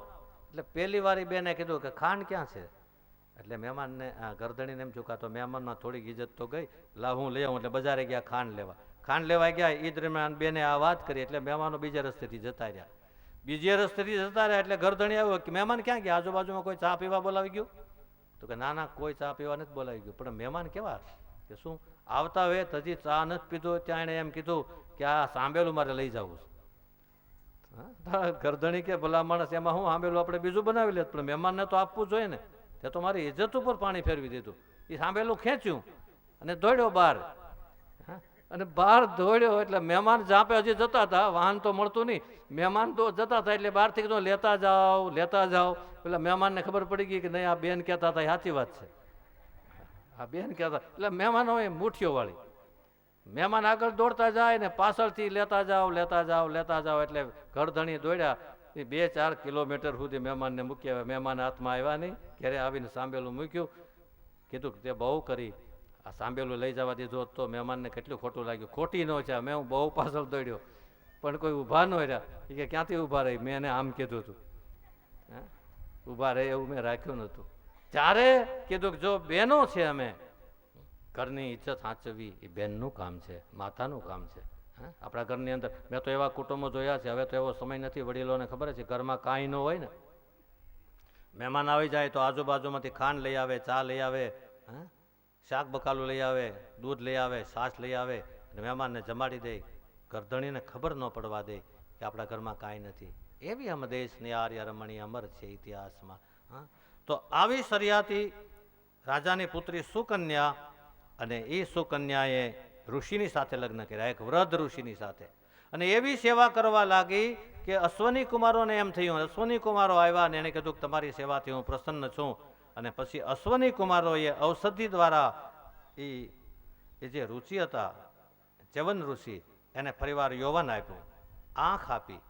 A: એટલે પહેલી વારી બેને કીધું કે ખાંડ ક્યાં છે? એટલે મહેમાનને ઘરધણીને એમ ચૂકા તો મહેમાનમાં થોડીક ઇજ્જત તો ગઈ, લાવ હું લઈ આવું. એટલે બજારે ગયા ખાંડ લેવા. ખાંડ લેવા ગયા, એ દરમિયાન બેને આ વાત કરી, એટલે મહેમાનો બીજા રસ્તેથી જતા રહ્યા. બીજે રસ્તેથી જતા રહ્યા એટલે ઘરધણી આવ્યો કે મહેમાન ક્યાં ગયા? આજુબાજુમાં કોઈ ચા પીવા બોલાવી ગયું? તો કે ના ના, કોઈ ચા પીવા નથી બોલાવી ગયું. પણ મહેમાન કેવા કે શું આવતા હોય હજી ચા નથી પીધો, ત્યાં એણે એમ કીધું કે આ સાંભેલું મારે લઈ જવું છે. ઘરધણી કે ભલા માણસ, એમાં હું સાંભેલું આપણે બીજું બનાવી લે, પણ મહેમાનને તો આપવું જોઈએ ને. તે તો મારી ઇજ્જત ઉપર પાણી ફેરવી દીધું. એ સાંભેલું ખેંચ્યું અને દોડ્યો બહાર. અને બહાર દોડ્યો એટલે મહેમાન જાપે હજી જતા હતા, વાહન તો મળતું નહીં, મહેમાન તો જતા હતા. એટલે બહારથી કીધું લેતા જાઓ, લેતા જાઓ. એટલે મહેમાનને ખબર પડી ગઈ કે નહીં, આ બેન કહેતા હતા એ સાચી વાત છે, આ બેન કહેતા. એટલે મહેમાનો એ મુઠ્ઠીઓ વાળી, મહેમાન આગળ દોડતા જાય ને પાછળથી લેતા જાઓ, લેતા જાઓ, લેતા જાઓ. એટલે ઘરધણી દોડ્યા, 2-4 કિલોમીટર સુધી મહેમાનને મૂકી આવ્યા. મહેમાન હાથમાં આવ્યા નહીં, ઘરે આવીને સાંભેલું મૂક્યું. કીધું કે તે બહુ કરી, આ સાંભેલું લઈ જવા દીધો તો મહેમાનને કેટલું ખોટું લાગ્યું. ખોટી ન છે, મેં હું બહુ પાછળ દોડ્યો, પણ કોઈ ઊભા ન રહ્યા. એ કે ક્યાંથી ઊભા રહી, મેં એને આમ કીધું હતું. ઊભા રહે એવું મેં રાખ્યું નહોતું. ત્યારે કીધું કે જો બહેનો છે અમે, ઘરની ઇજ્જત સાચવવી એ બહેનનું કામ છે, માતાનું કામ છે. હા, આપણા ઘરની અંદર મેં તો એવા કુટુંબો જોયા છે. હવે તો એવો સમય નથી, વડીલોને ખબર છે ઘરમાં કાંઈ ન હોય ને, મહેમાન આવી જાય તો આજુબાજુમાંથી ખાંડ લઈ આવે, ચા લઈ આવે, હા, શાક બકાલું લઈ આવે, દૂધ લઈ આવે, છાશ લઈ આવે અને મહેમાનને જમાડી દે. ગરદણીને ખબર ન પડવા દે કે આપણા ઘરમાં કાંઈ નથી. એવી અમ દેશની આર્ય રમણી અમર છે ઇતિહાસમાં. હા, તો આવી સરિયાતી રાજાની પુત્રી સુકન્યા, અને એ સુકન્યાએ ઋષિની સાથે લગ્ન કર્યા, એક વૃદ્ધ ઋષિની સાથે. અને એવી સેવા કરવા લાગી કે અશ્વની કુમારોને એમ થયું, અશ્વની કુમારો આવ્યા અને એણે કીધું કે તમારી સેવાથી હું પ્રસન્ન છું. અને પછી અશ્વની કુમારોએ ઔષધિ દ્વારા એ જે રુચિ હતા, ચ્યવન ઋષિ, એને ફરીવાર યૌવન આપ્યું, આંખ આપી.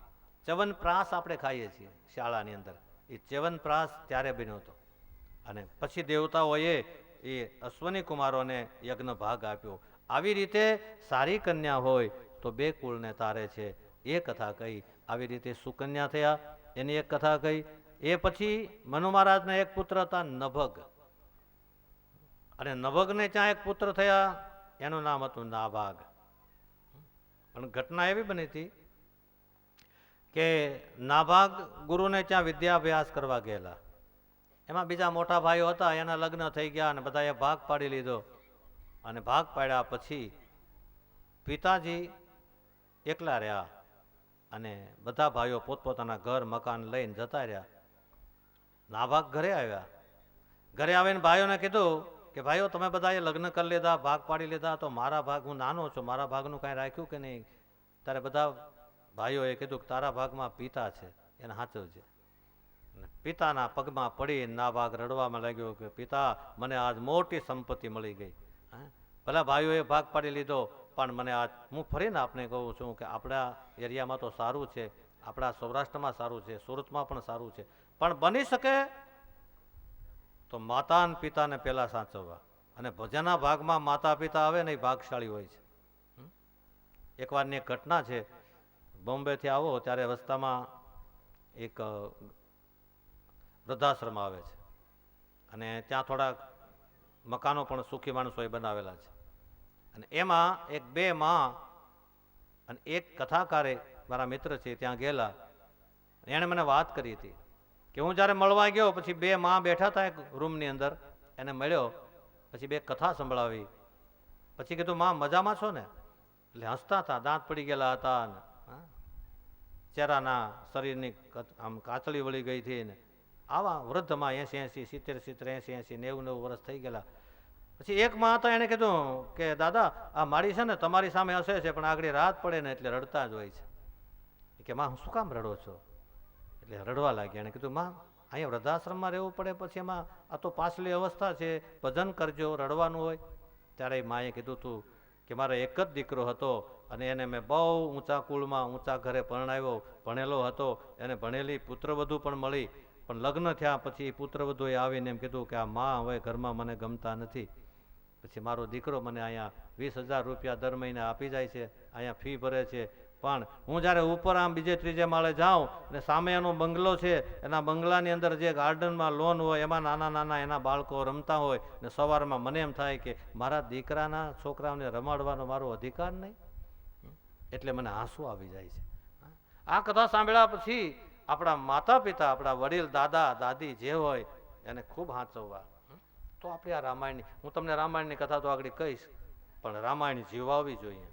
A: ચ્યવન પ્રાસ આપણે ખાઈએ છીએ શાળાની અંદર, એ ચ્યવન પ્રાસ ત્યારે બન્યો હતો. અને પછી દેવતાઓએ એ અશ્વની કુમારોને યજ્ઞ ભાગ આપ્યો. આવી રીતે સારી કન્યા હોય તો બે કુળને તારે છે, એ કથા કહી. આવી રીતે સુકન્યા થયા, એની એક કથા કહી. એ પછી મનુ મહારાજના એક પુત્ર હતા નભગ, અને નભગને ત્યાં એક પુત્ર થયા, એનું નામ હતું નાભાગ. પણ ઘટના એવી બની હતી કે નાભાગ ગુરુને ત્યાં વિદ્યાભ્યાસ કરવા ગયેલા. એમાં બીજા મોટા ભાઈઓ હતા, એના લગ્ન થઈ ગયા અને બધાએ ભાગ પાડી લીધો. અને ભાગ પાડ્યા પછી પિતાજી એકલા રહ્યા અને બધા ભાઈઓ પોતપોતાના ઘર મકાન લઈને જતા રહ્યા. નાભાગ ઘરે આવ્યા. ઘરે આવીને ભાઈઓને કીધું કે ભાઈઓ તમે બધાએ લગ્ન કરી લીધા, ભાગ પાડી લીધા, તો મારા ભાગ, હું નાનો છું, મારા ભાગનું કાંઈ રાખ્યું કે નહીં? ત્યારે બધા ભાઈઓએ કીધું કે તારા ભાગમાં પિતા છે, એને સાચવજે. પિતાના પગમાં પડી નાભાગ રડવામાં લાગ્યો કે પિતા, મને આજ મોટી સંપત્તિ મળી ગઈ. ભલા ભાઈઓએ ભાગ પાડી લીધો, પણ મને આજ, હું ફરીને આપને કહું છું કે આપણા એરિયામાં તો સારું છે, આપણા સૌરાષ્ટ્રમાં સારું છે, સુરતમાં પણ સારું છે, પણ બની શકે તો માતા અને પિતાને પહેલા સાચવવા. અને જેના ભાગમાં માતા પિતા આવે ને એ ભાગશાળી હોય છે. એકવારની એક ઘટના છે, બોમ્બેથી આવો ત્યારે રસ્તામાં એક વૃદ્ધાશ્રમ આવે છે, અને ત્યાં થોડાક મકાનો પણ સુખી માણસોએ બનાવેલા છે. અને એમાં એક બે માં અને એક કથાકારે, મારા મિત્ર છે, ત્યાં ગયેલા. એણે મને વાત કરી હતી કે હું જ્યારે મળવા ગયો પછી બે માં બેઠા હતા એક રૂમની અંદર, એને મળ્યો, પછી બે કથા સંભળાવી. પછી કીધું માં મજામાં છો ને? એટલે હસતા હતા, દાંત પડી ગયેલા હતા, ને ચહેરાના શરીરની આમ કાચળી વળી ગઈ હતી ને. આવા વૃદ્ધમાં 80-80, 70-70, 80-80, 90-90 વર્ષ થઈ ગયેલા. પછી એક માં હતા, એને કીધું કે દાદા આ મારી છે ને તમારી સામે હસે છે, પણ આગળ રાત પડે ને એટલે રડતા જ હોય છે. કે માં હું શું કામ રડો છો? એટલે રડવા લાગ્યા. એને કીધું માં અહીંયા વૃદ્ધાશ્રમમાં રહેવું પડે, પછી એમાં આ તો પાછલી અવસ્થા છે, ભજન કરજો, રડવાનું હોય. ત્યારે માએ કીધું તું કે મારો એક જ દીકરો હતો અને એને મેં બહુ ઊંચા કુળમાં ઊંચા ઘરે પરણાવ્યો, ભણેલો હતો, એને ભણેલી પુત્રવધુ પણ મળી, પણ લગ્ન થયા પછી પુત્રવધુએ આવીને એમ કીધું કે આ માં હવે ઘરમાં મને ગમતા નથી. પછી મારો દીકરો મને અહીંયા 20,000 રૂપિયા દર મહિને આપી જાય છે, અહીંયા ફી ભરે છે, પણ હું જ્યારે ઉપર આમ બીજે ત્રીજે માળે જાઉં ને સામે એનો બંગલો છે, એના બંગલાની અંદર જે ગાર્ડનમાં લોન હોય એમાં નાના નાના એના બાળકો રમતા હોય, ને સવારમાં મને એમ થાય કે મારા દીકરાના છોકરાઓને રમાડવાનો મારો અધિકાર નહીં. એટલે મને આંસુ આવી જાય છે. આ કથા સાંભળ્યા પછી આપણા માતા પિતા, આપણા વડીલ દાદા દાદી જે હોય એને ખૂબ સાચવવા. તો આપણે આ રામાયણની, હું તમને રામાયણની કથા તો આગળ કહીશ, પણ રામાયણ જીવાવવી જોઈએ.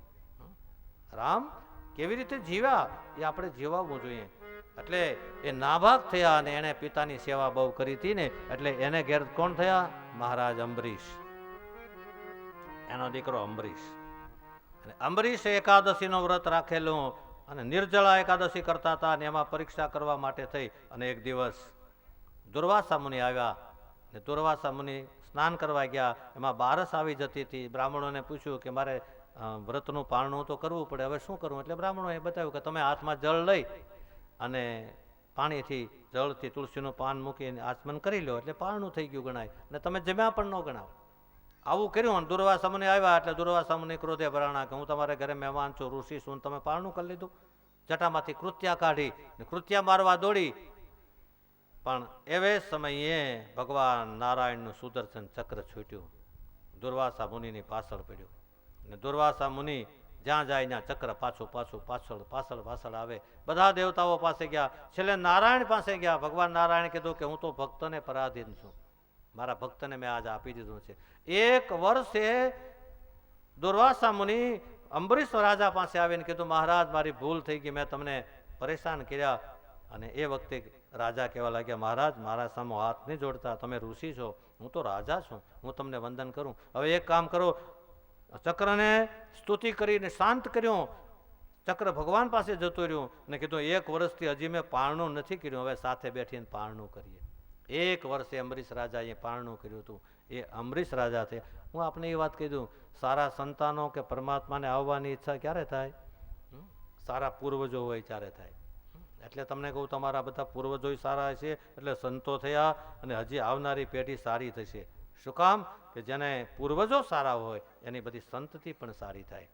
A: રામ કેવી રીતે જીવ્યા એ આપણે જીવાવવું જોઈએ. એટલે એ નાભાગ થયા અને એને પિતાની સેવા બહુ કરી હતી ને, એટલે એને ઘેર કોણ થયા? મહારાજ અંબરીશ, એનો દીકરો અંબરીશ. અને અંબરીશે એકાદશીનો વ્રત રાખેલું અને નિર્જળા એકાદશી કરતા હતા, અને એમાં પરીક્ષા કરવા માટે થઈ અને એક દિવસ દુર્વાસા મુનિ આવ્યા. ને દુર્વાસા મુનિ સ્નાન કરવા ગયા, એમાં બારસ આવી જતી હતી. બ્રાહ્મણોને પૂછ્યું કે મારે વ્રતનું પારણું તો કરવું પડે, હવે શું કરવું? એટલે બ્રાહ્મણોએ બતાવ્યું કે તમે હાથમાં જળ લઈ અને પાણીથી, જળથી તુલસીનું પાન મૂકીને આચમન કરી લો એટલે પારણું થઈ ગયું ગણાય, અને તમે જમ્યા પણ ન ગણાવ. આવું કર્યું અને દુર્વાસા મુનિ આવ્યા એટલે દુર્વાસા મુનિ ક્રોધે ભરાણા કે હું તમારે ઘરે મહેમાન છું, ઋષિ છું, તમે પારણું કરી લીધું. જટામાંથી કૃત્યા કાઢી ને કૃત્યા મારવા દોડી પણ એવે સમયે ભગવાન નારાયણનું સુદર્શન ચક્ર છૂટ્યું, દુર્વાસા મુનિની પાછળ પડ્યું. અને દુર્વાસા મુનિ જ્યાં જાય ત્યાં ચક્ર પાછું પાછું પાછળ પાછળ પાછળ આવે. બધા દેવતાઓ પાસે ગયા, છેલ્લે નારાયણ પાસે ગયા. ભગવાન નારાયણ કીધું કે હું તો ભક્તને પરાધીન છું, મારા ભક્તને મેં આજ આપી દીધું છે. 1 વર્ષે દુર્વાસા મુનિ અંબરીશ રાજા પાસે આવીને કીધું, મહારાજ મારી ભૂલ થઈ ગઈ, મેં તમને પરેશાન કર્યા. અને એ વખતે રાજા કહેવા લાગ્યા, મહારાજ મારા સામે હાથ નહીં જોડતા, તમે ઋષિ છો, હું તો રાજા છું, હું તમને વંદન કરું. હવે એક કામ કરો, ચક્રને સ્તુતિ કરીને શાંત કર્યો. ચક્ર ભગવાન પાસે જતું રહ્યું અને કીધું 1 વર્ષથી હજી મેં પારણું નથી કર્યું, હવે સાથે બેઠીને પારણું કરીએ. 1 વર્ષે અંબરીશ રાજાએ પારણું કર્યું હતું. એ અંબરીશ રાજા છે. હું આપને એ વાત કહી દઉં, સારા સંતાનો કે પરમાત્માને આવવાની ઈચ્છા ક્યારે થાય? સારા પૂર્વજો હોય ત્યારે થાય. એટલે તમને કહું, તમારા બધા પૂર્વજો સારા છે એટલે સંતો થયા અને હજી આવનારી પેઢી સારી થશે. શું કામ? કે જેને પૂર્વજો સારા હોય એની બધી સંતતિ પણ સારી થાય.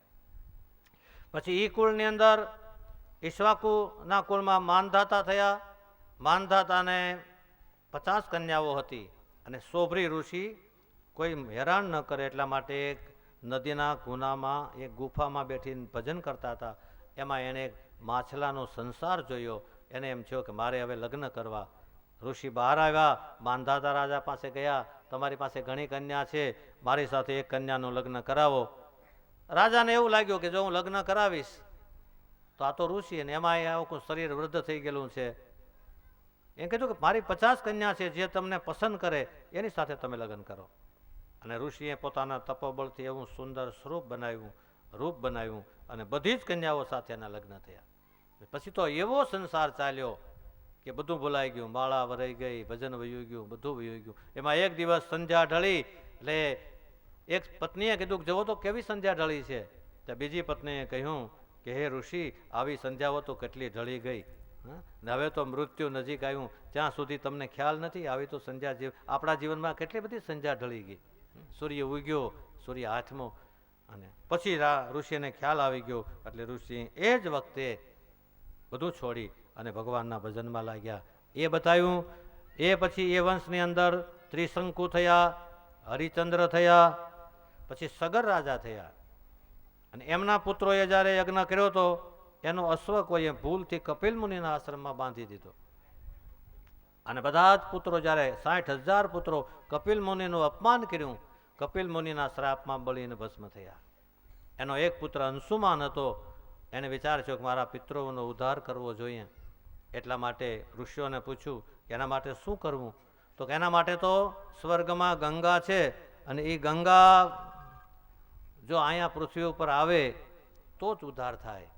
A: પછી ઈ કુળની અંદર ઈક્ષ્વાકુના કુળમાં માનધાતા થયા. માનધાતાને 50 કન્યાઓ હતી અને સોભરી ઋષિ કોઈ હેરાન ન કરે એટલા માટે એક નદીના ખૂણામાં એક ગુફામાં બેઠીને ભજન કરતા હતા. એમાં એણે માછલાનો સંસાર જોયો. એને એમ થયો કે મારે હવે લગ્ન કરવા. ઋષિ બહાર આવ્યા, માનધાતા રાજા પાસે ગયા, તમારી પાસે ઘણી કન્યા છે, મારી સાથે એક કન્યાનું લગ્ન કરાવો. રાજાને એવું લાગ્યું કે જો હું લગ્ન કરાવીશ તો આ તો ઋષિ ને એમાં આવું શરીર વૃદ્ધ થઈ ગયેલું છે. એમ કીધું કે મારી 50 કન્યા છે, જે તમને પસંદ કરે એની સાથે તમે લગ્ન કરો. અને ઋષિએ પોતાના તપોબળથી એવું સુંદર સ્વરૂપ બનાવ્યું, રૂપ બનાવ્યું અને બધી જ કન્યાઓ સાથે એના લગ્ન થયા. પછી તો એવો સંસાર ચાલ્યો કે બધું ભૂલાઈ ગયું, માળા વરાઈ ગઈ, ભજન વયું ગયું, બધું વયું ગયું. એમાં એક દિવસ સંધ્યા ઢળી એટલે એક પત્નીએ કીધું કે જવો તો કેવી સંધ્યા ઢળી છે. ત્યાં બીજી પત્નીએ કહ્યું કે હે ઋષિ, આવી સંધ્યાઓ તો કેટલી ઢળી ગઈ, ને હવે તો મૃત્યુ નજીક આવ્યું, ત્યાં સુધી તમને ખ્યાલ નથી? આવી તો સંધ્યા આપણા જીવનમાં કેટલી બધી સંધ્યા ઢળી ગઈ. સૂર્ય ઉગ્યો, સૂર્ય હાથમાં, અને પછી ઋષિને ખ્યાલ આવી ગયો. એટલે ઋષિ એ જ વખતે બધું છોડી અને ભગવાનના ભજનમાં લાગ્યા. એ બતાવ્યું. એ પછી એ વંશની અંદર ત્રિશંકુ થયા, હરિચંદ્ર થયા, પછી સગર રાજા થયા. અને એમના પુત્રોએ જ્યારે યજ્ઞ કર્યો હતો એનો અશ્વ કોઈએ ભૂલથી કપિલ મુનિના આશ્રમમાં બાંધી દીધો. અને બધા જ પુત્રો જ્યારે 60,000 પુત્રો કપિલ મુનિનું અપમાન કર્યું, કપિલ મુનિના શ્રાપમાં બળીને ભસ્મ થયા. એનો એક પુત્ર અંશુમાન હતો. એને વિચાર થયો કે મારા પિતૃઓનો ઉદ્ધાર કરવો જોઈએ. એટલા માટે ઋષિઓને પૂછ્યું કે એના માટે શું કરવું? તો કે એના માટે તો સ્વર્ગમાં ગંગા છે અને એ ગંગા જો અહીંયા પૃથ્વી ઉપર આવે તો જ ઉદ્ધાર થાય.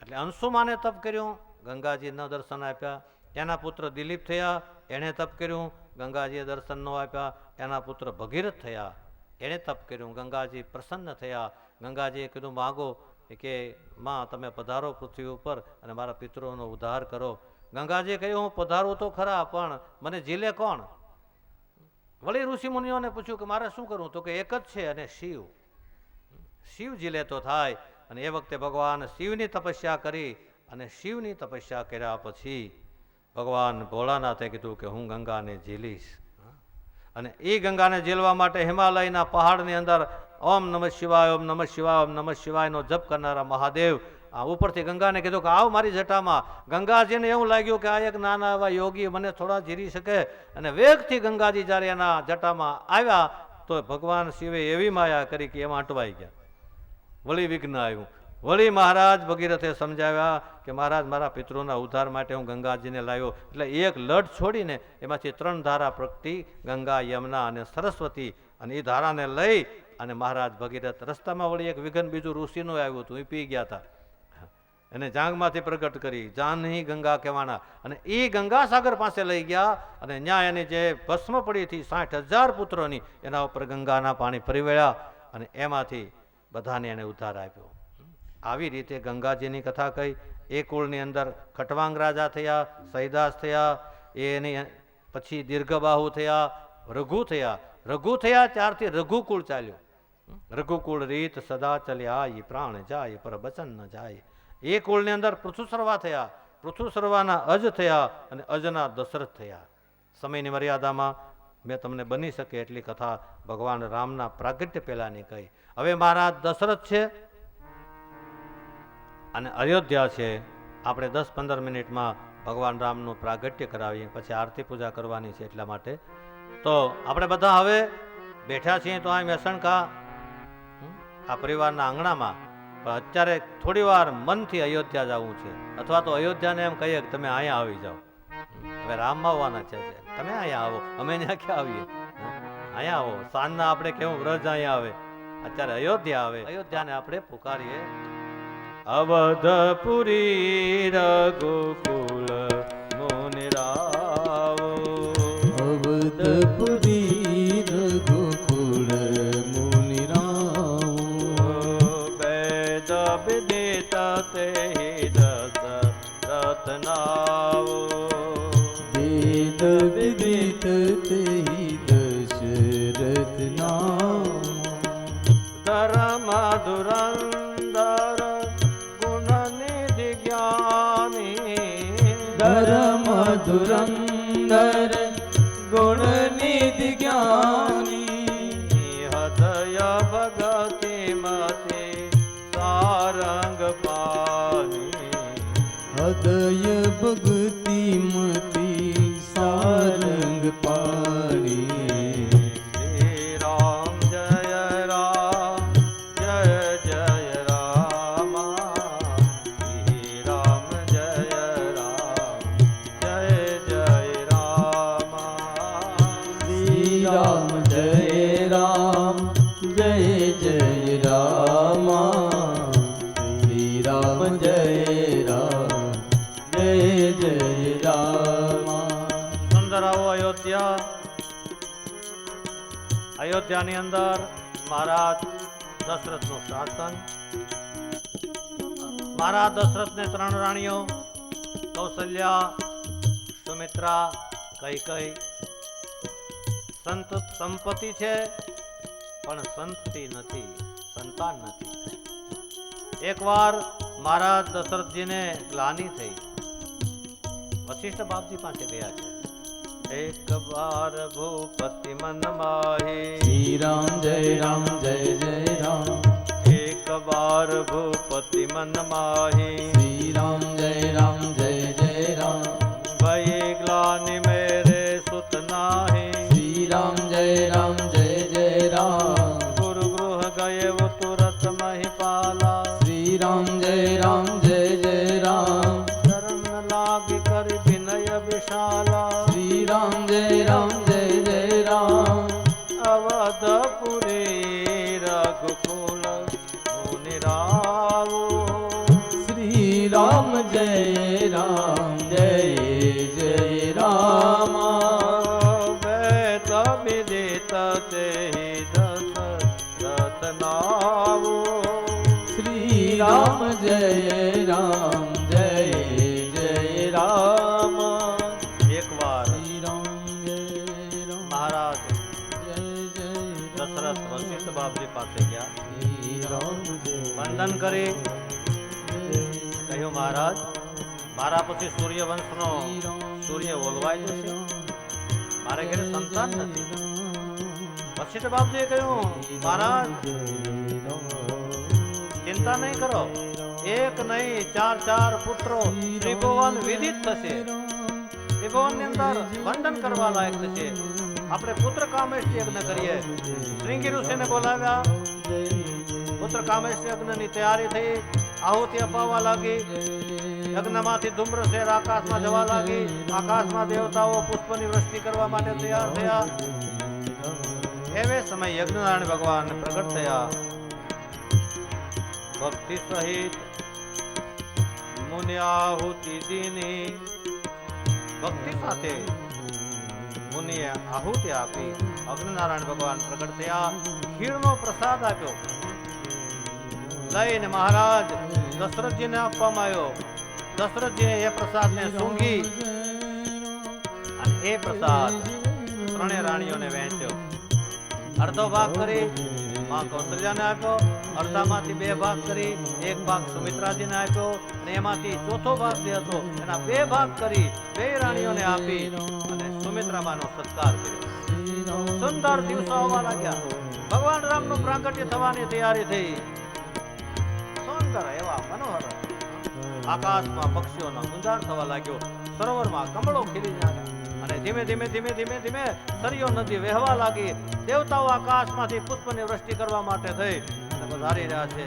A: એટલે અંશુમાને તપ કર્યું, ગંગાજી ન દર્શન આપ્યા. એના પુત્ર દિલીપ થયા, એણે તપ કર્યું, ગંગાજીએ દર્શન ન આપ્યા. એના પુત્ર ભગીરથ થયા, એણે તપ કર્યું, ગંગાજી પ્રસન્ન થયા. ગંગાજીએ કીધું માગો કે માં તમે પધારો પૃથ્વી ઉપર અને મારા પિતૃઓનો ઉદ્ધાર કરો. ગંગાજીએ કહ્યું હું પધારું તો ખરા, પણ મને ઝીલે કોણ? વળી ઋષિ મુનિઓને પૂછ્યું કે મારે શું કરવું? તો કે એક જ છે અને શિવ. શિવ ઝીલે તો થાય. અને એ વખતે ભગવાન શિવની તપસ્યા કરી અને શિવની તપસ્યા કર્યા પછી ભગવાન ભોળાનાથે કીધું કે હું ગંગાને ઝીલીશ. અને એ ગંગાને ઝીલવા માટે હિમાલયના પહાડની અંદર ઓમ નમઃ શિવાય, ઓમ નમઃ શિવાય, ઓમ નમઃ શિવાયનો જપ કરનારા મહાદેવ આ ઉપરથી ગંગાને કીધું કે આવ મારી જટામાં. ગંગાજીને એવું લાગ્યું કે આ એક નાના એવા યોગી મને થોડા ઝીરી શકે. અને વેગથી ગંગાજી જ્યારે એના જટામાં આવ્યા તો ભગવાન શિવે એવી માયા કરી કે એમાં અટવાઈ ગયા. વળી વિઘ્ન આવ્યું. વળી મહારાજ ભગીરથે સમજાવ્યા કે મહારાજ મારા પિતૃના ઉદ્ધાર માટે હું ગંગાજીને લાવ્યો. એટલે એક લડ છોડીને એમાંથી 3 ધારા પ્રગટી, ગંગા, યમુના અને સરસ્વતી. અને એ ધારાને લઈ અને મહારાજ ભગીરથ રસ્તામાં વળી એક વિઘન બીજું ઋષિનું આવ્યું હતું, એ પી ગયા હતા. એને જાંગમાંથી પ્રગટ કરી, જાનહી ગંગા કહેવાના. અને એ ગંગાસાગર પાસે લઈ ગયા અને ત્યાં એની જે ભસ્મ પડી હતી 60,000 પુત્રોની, એના ઉપર ગંગાના પાણી ફરી વળ્યા અને એમાંથી બધાને એને ઉદ્ધાર આપ્યો. આવી રીતે ગંગાજીની કથા કહી. એ કુળની અંદર ખટવાંગ રાજા થયા, સૈદાસ થયા, એની પછી દીર્ઘબાહુ થયા, રઘુ થયા. રઘુ થયા ત્યારથી રઘુકુળ ચાલ્યું. રઘુકુળ રીત સદા ચલ્યા, પ્રાણ જાય પર બચન ન જાય. એ કુળની અંદર પૃથુસર્વા થયા. પૃથુ સર્વાના અજ થયા અને અજના દશરથ થયા. સમયની મર્યાદામાં મેં તમને બની શકે એટલી કથા ભગવાન રામના પ્રાગટ્ય પહેલાની કહી. હવે મહારાજ દશરથ છે અને અયોધ્યા છે. આપણે 10-15 મિનિટમાં ભગવાન રામનું પ્રાગટ્ય કરાવીએ, પછી આરતી પૂજા કરવાની છે. એટલા માટે તો આપણે બધા હવે બેઠા છીએ તો આ મેસણકા આ પરિવારના આંગણામાં, પણ અત્યારે થોડી વાર મનથી અયોધ્યા જવું છે, અથવા તો અયોધ્યાને એમ કહીએ કે તમે અહીંયા આવી જાઓ. હવે રામમાં આવવાના છે, તમે અહીંયા આવો, અમે ત્યાં ક્યાં આવીએ? અહીંયા આવો. સાંજના આપણે કેવું વ્રજ અહીંયા આવે, અત્યારે અયોધ્યા આવે. અયોધ્યાને આપણે પુકારીએ. અવધપુરી રઘુકુલ મુનિરાવો,
B: અવધપુરી રઘુકુળ મુનિરાવો,
A: વેદ વિદિત તેહિ દશરથનાવો,
B: વેદ વિદિત તેહિ દશરથનાવો,
A: ધર્મ ધુરંધર ગુણનિધિ જ્ઞાની,
B: ધર્મ ધુરંધર ગુણનિધિ જ્ઞાની,
A: હૃદય ભગતિ મતિ સારંગ પાની,
B: હૃદય ભગતિ મતિ સારંગ પાણી.
A: શ્રી રામ જય રામ જય જય રામ, શ્રી રામ જય રામ જય જય રામ,
B: શ્રી રામ જય રામ જય જય રામ, શ્રી રામ જય રામ જય જય રામ.
A: સુંદર આવો અયોધ્યા. અયોધ્યાની અંદર મહારાજ દશરથનું શાસન. મહારાજ દશરથને 3 રાણીઓ કૌશલ્યા, સુમિત્રા, કૈકેયી. સંપત્તિ છે પણ સંતતિ નથી, સંતાન નથી. એકવાર મહારાજ દશરથજીને ગ્લાનિ થઈ. વશિષ્ઠ બાપજી પાસે ગયા છે. એક વાર ભૂપતિ મન માહી,
B: શ્રી રામ જય રામ જય જય રામ,
A: એક વાર ભૂપતિ મન માહી,
B: શ્રી રામ જય રામ જય જય રામ,
A: ભઈ ગ્લાનિ મેરે સુત નાહી,
B: શ્રી રામ જય રામ જય જય રામ,
A: ગુરુ ગૃહ ગયે વો તુરત મહિપાલા,
B: શ્રી રામ જય રામ જય જય રામ,
A: ચરણ લાગી કરી વિનય વિશાલા,
B: શ્રી રામ જય રામ જય જય રામ,
A: અવધપુરી રઘુકુલ મુનિરાવો,
B: શ્રી રામ જય રામ જય જય રામ,
A: વેદ વિદિત તેહિ દશરથનાવો,
B: શ્રી રામ જય રામ જય જય રામ.
A: એકવાર
B: શ્રી રામ જય રામ
A: મહારાજ
B: જય જય
A: દશરથ વશિષ્ઠ બાપજી પાસે ગયા.
B: શ્રી રામ જય
A: વંદન કરી કહ્યું, મહારાજ મારા પછી સૂર્યવંશનો સૂર્ય ઓલવાઈ જશે, મારે ઘરે સંતાન નથી. વશિષ્ઠ બાપજીએ કહ્યું, મહારાજ ચિંતા નહીં કરો, એક નહીં 4 પુત્રો ત્રિભુવન વિદિત થશે. ત્રિભુવનની અંદર વંદન કરવા લાયક થશે. આપણે પુત્ર કામેષ્ટિ યજ્ઞ કરીએ. શ્રીંગી ઋષિને બોલાવ્યા. પુત્ર કામેષ્ટિ યજ્ઞની તૈયારી થઈ. આહુતિ અપાવવા લાગી. યજ્ઞમાંથી ધૂમ્રસેર આકાશમાં જવા લાગી. આકાશમાં દેવતાઓ પુષ્પની વૃષ્ટિ કરવા માટે તૈયાર થયા. એવે સમય યજ્ઞનારાયણ ભગવાન પ્રગટ થયા. ભક્તિ સહિત મુનિ આહુતિ દીની. ભક્તિ સાથે મુનિએ આહુતિ આપી. અગ્નિનારાયણ ભગવાન પ્રગટ થયા. ખીરનો પ્રસાદ આપ્યો લઈને મહારાજ દશરથજીને આપવામાં આવ્યો. દશરથજીએ એ પ્રસાદને સૂંઘી અને એ પ્રસાદ 3 રાણીઓને વહેંચ્યો. અડધો ભાગ કરી માં કૌશલ્યાને આપ્યો, અડધામાંથી 2 ભાગ કરી, એક ભાગ સુમિત્રાજીને આપ્યો અને એમાંથી ચોથો ભાગ જે હતો એના 2 ભાગ કરી 2 રાણીઓને આપી અને સુમિત્રામાનો સત્કાર કર્યો. સુંદર દિવસો આવવા લાગ્યા. ભગવાન રામનું પ્રાગટ્ય થવાની તૈયારી થઈ. સુંદર એવા મનોહર આકાશમાં પક્ષીઓનો ગુંજાર થવા લાગ્યો. સરોવરમાં કમળો ખીલી લાગ્યા અને ધીમે ધીમે ધીમે ધીમે ધીમે સરયુ નદી વહેવા લાગી. દેવતાઓ આકાશમાંથી પુષ્પની વૃષ્ટિ કરવા માટે થઈ અને વધારી રહ્યા છે.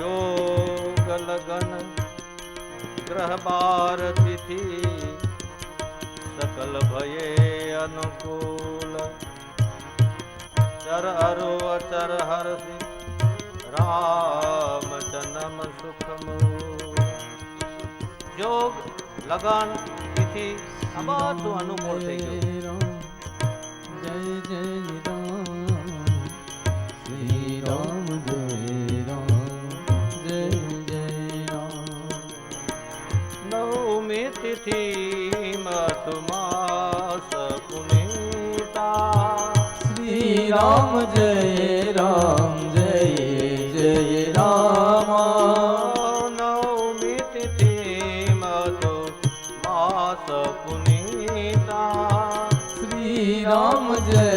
A: યોગ લગન ગ્રહ બાર તિથિ સકલ ભયે અનુકૂળ ચર અરુ અચર હરસી રામ જન્મ સુખમૂળ. યોગ લગન તિથિ આ બધું અનુકૂળ થઈ ગયું.
B: જય જય રામ શ્રી રામ જય રામ જય જય રામ.
A: નવમી તિથિ મધુમાસ પુનીતા
B: શ્રી રામ જય રામ જય જય રામ.
A: નવમી તિથિ મધુમાસ પુનીતા
B: શ્રી રામ જય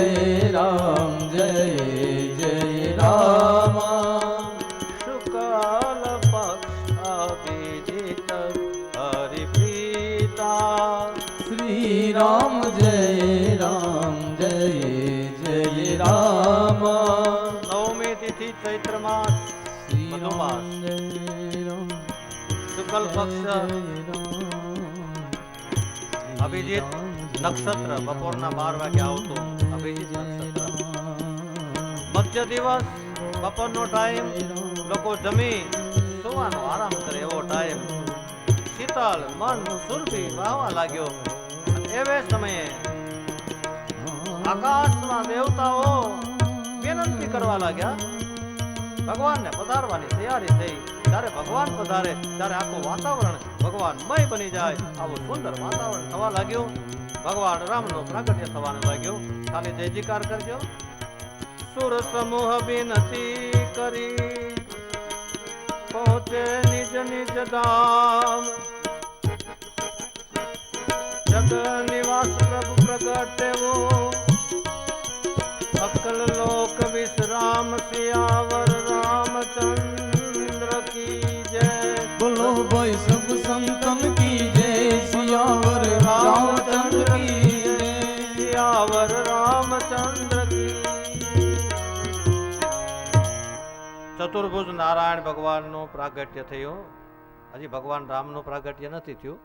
B: રામ જય જય રામ.
A: શુકલ પક્ષ અભિજીત હરિપ્રીતા
B: શ્રી રામ જય રામ જય જય રામ.
A: નવમી તિથિ ચૈત્ર માસ
B: શ્રી
A: મધુમાસ
B: રામ જય રામ
A: શુકલ પક્ષ અભિજીત નક્ષત્ર બપોરના 12 વાગે આવતું અભિજીત નક્ષત્ર. મધ્ય દિવસ બપોરનો ટાઈમ, લોકો જમી સુવાનો આરામ કરે એવો ટાઈમ. શીતળ મન સુરભી વહાવા લાગ્યો અને એવે સમયે આકાશમાં દેવતાઓ વિનંતી કરવા લાગ્યા. ભગવાનને પધારવાની તૈયારી થઈ. જ્યારે ભગવાન પધારે ત્યારે આખું વાતાવરણ ભગવાનમય બની જાય આવું સુંદર વાતાવરણ થવા લાગ્યું. ભગવાન રામનું પ્રાગટ્ય થવાનું લાગ્યું. ખાલી જય જયકાર કરજો. સુર સમૂહ વિનતી કરી પહોંચે નિજ નિજ ધામ. જગ નિવાસ પ્રભુ પ્રગટેવો અકલ લોક વિશ્રામ સિયાવર રામચંદ્ર કી જય.
B: બોલો ભાઈ સબ સંતન કી જય. સિયાવર રામચંદ્ર કી જય.
A: સિયાવર રામચંદ્ર કી. ચતુર્ભુજ નારાયણ ભગવાનનું પ્રાગટ્ય થયું. હજી ભગવાન રામનું પ્રાગટ્ય નથી થયું,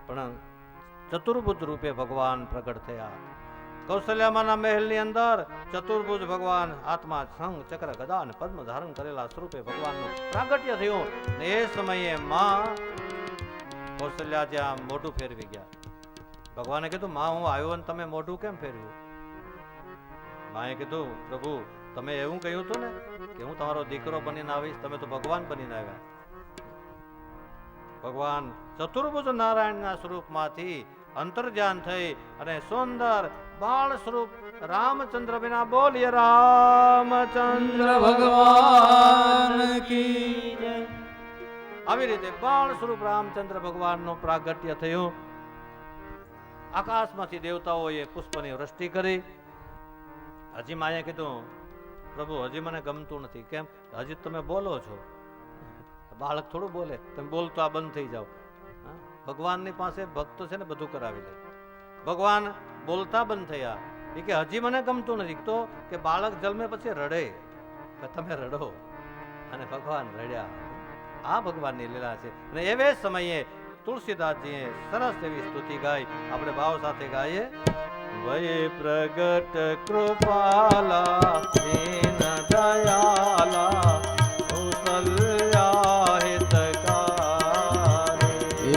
A: પણ ચતુર્ભુજ રૂપે ભગવાન પ્રગટ થયા. કૌશલ્યામાના મહેલની અંદર ચતુર્ભુજ ભગવાન હાથમાં શંખ ચક્ર ગદા અને પદ્મ ધારણ કરેલા સ્વરૂપે ભગવાનનું પ્રાગટ્ય થયું. ને એ સમયે માં કૌશલ્યા જ્યાં મોઢું ફેરવી ગયા. ભગવાને કીધું, માં હું આવ્યો ને તમે મોઢું કેમ ફેરવ્યું? માએ કીધું, પ્રભુ તમે એવું કહ્યું હતું ને કે હું તમારો દીકરો બનીને આવીશ, તમે તો ભગવાન બનીને આવ્યા. ભગવાન ચતુર્ભુજ નારાયણના સ્વરૂપમાંથી અંતર્ધ્યાન થઈ અને સુંદર બાળ સ્વરૂપ રામચંદ્ર વિના બોલીએ રામચંદ્ર
B: ભગવાન કી જય.
A: આવી રીતે બાળ સ્વરૂપ રામચંદ્ર ભગવાનનું પ્રાગટ્ય થયું. આકાશમાંથી દેવતાઓએ પુષ્પની વૃષ્ટિ કરી. હજી માએ કીધું, પ્રભુ હજી મને ગમતું નથી. કેમ? હજી તમે બોલો છો. બાળક થોડું બોલે, તમે બોલતો આ બંધ થઈ જાઓ. ભગવાનની પાસે ભક્તો છે ને બધું કરાવી લે. ભગવાન બોલતા બંધ થયા. એ કે હજી મને ગમતું નથી. તો કે બાળક જન્મે પછી રડે, કે તમે રડો, અને ભગવાન રડ્યા. આ ભગવાનની લીલા છે. અને એવે સમયે તુલસીદાસજીએ સરસ એવી સ્તુતિ ગાઈ. આપણે ભાવ સાથે ગાઈએ. વય પ્રગટ કૃપાલા દીન દયાલા કૌશલ્યા હિતકારી.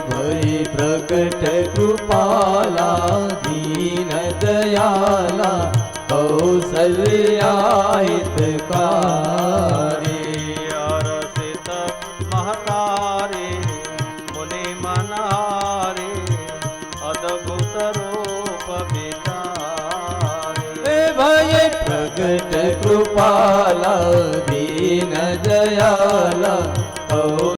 B: ભય પ્રગટ કૃપાલા દીન દયાલા કૌશલ્યા હિતકારી.
A: અરસિત મહતારી મુનિ મનહારી અદભુત રૂપ વિચારી.
B: ભય પ્રગટ કૃપાલા દીન દયાલા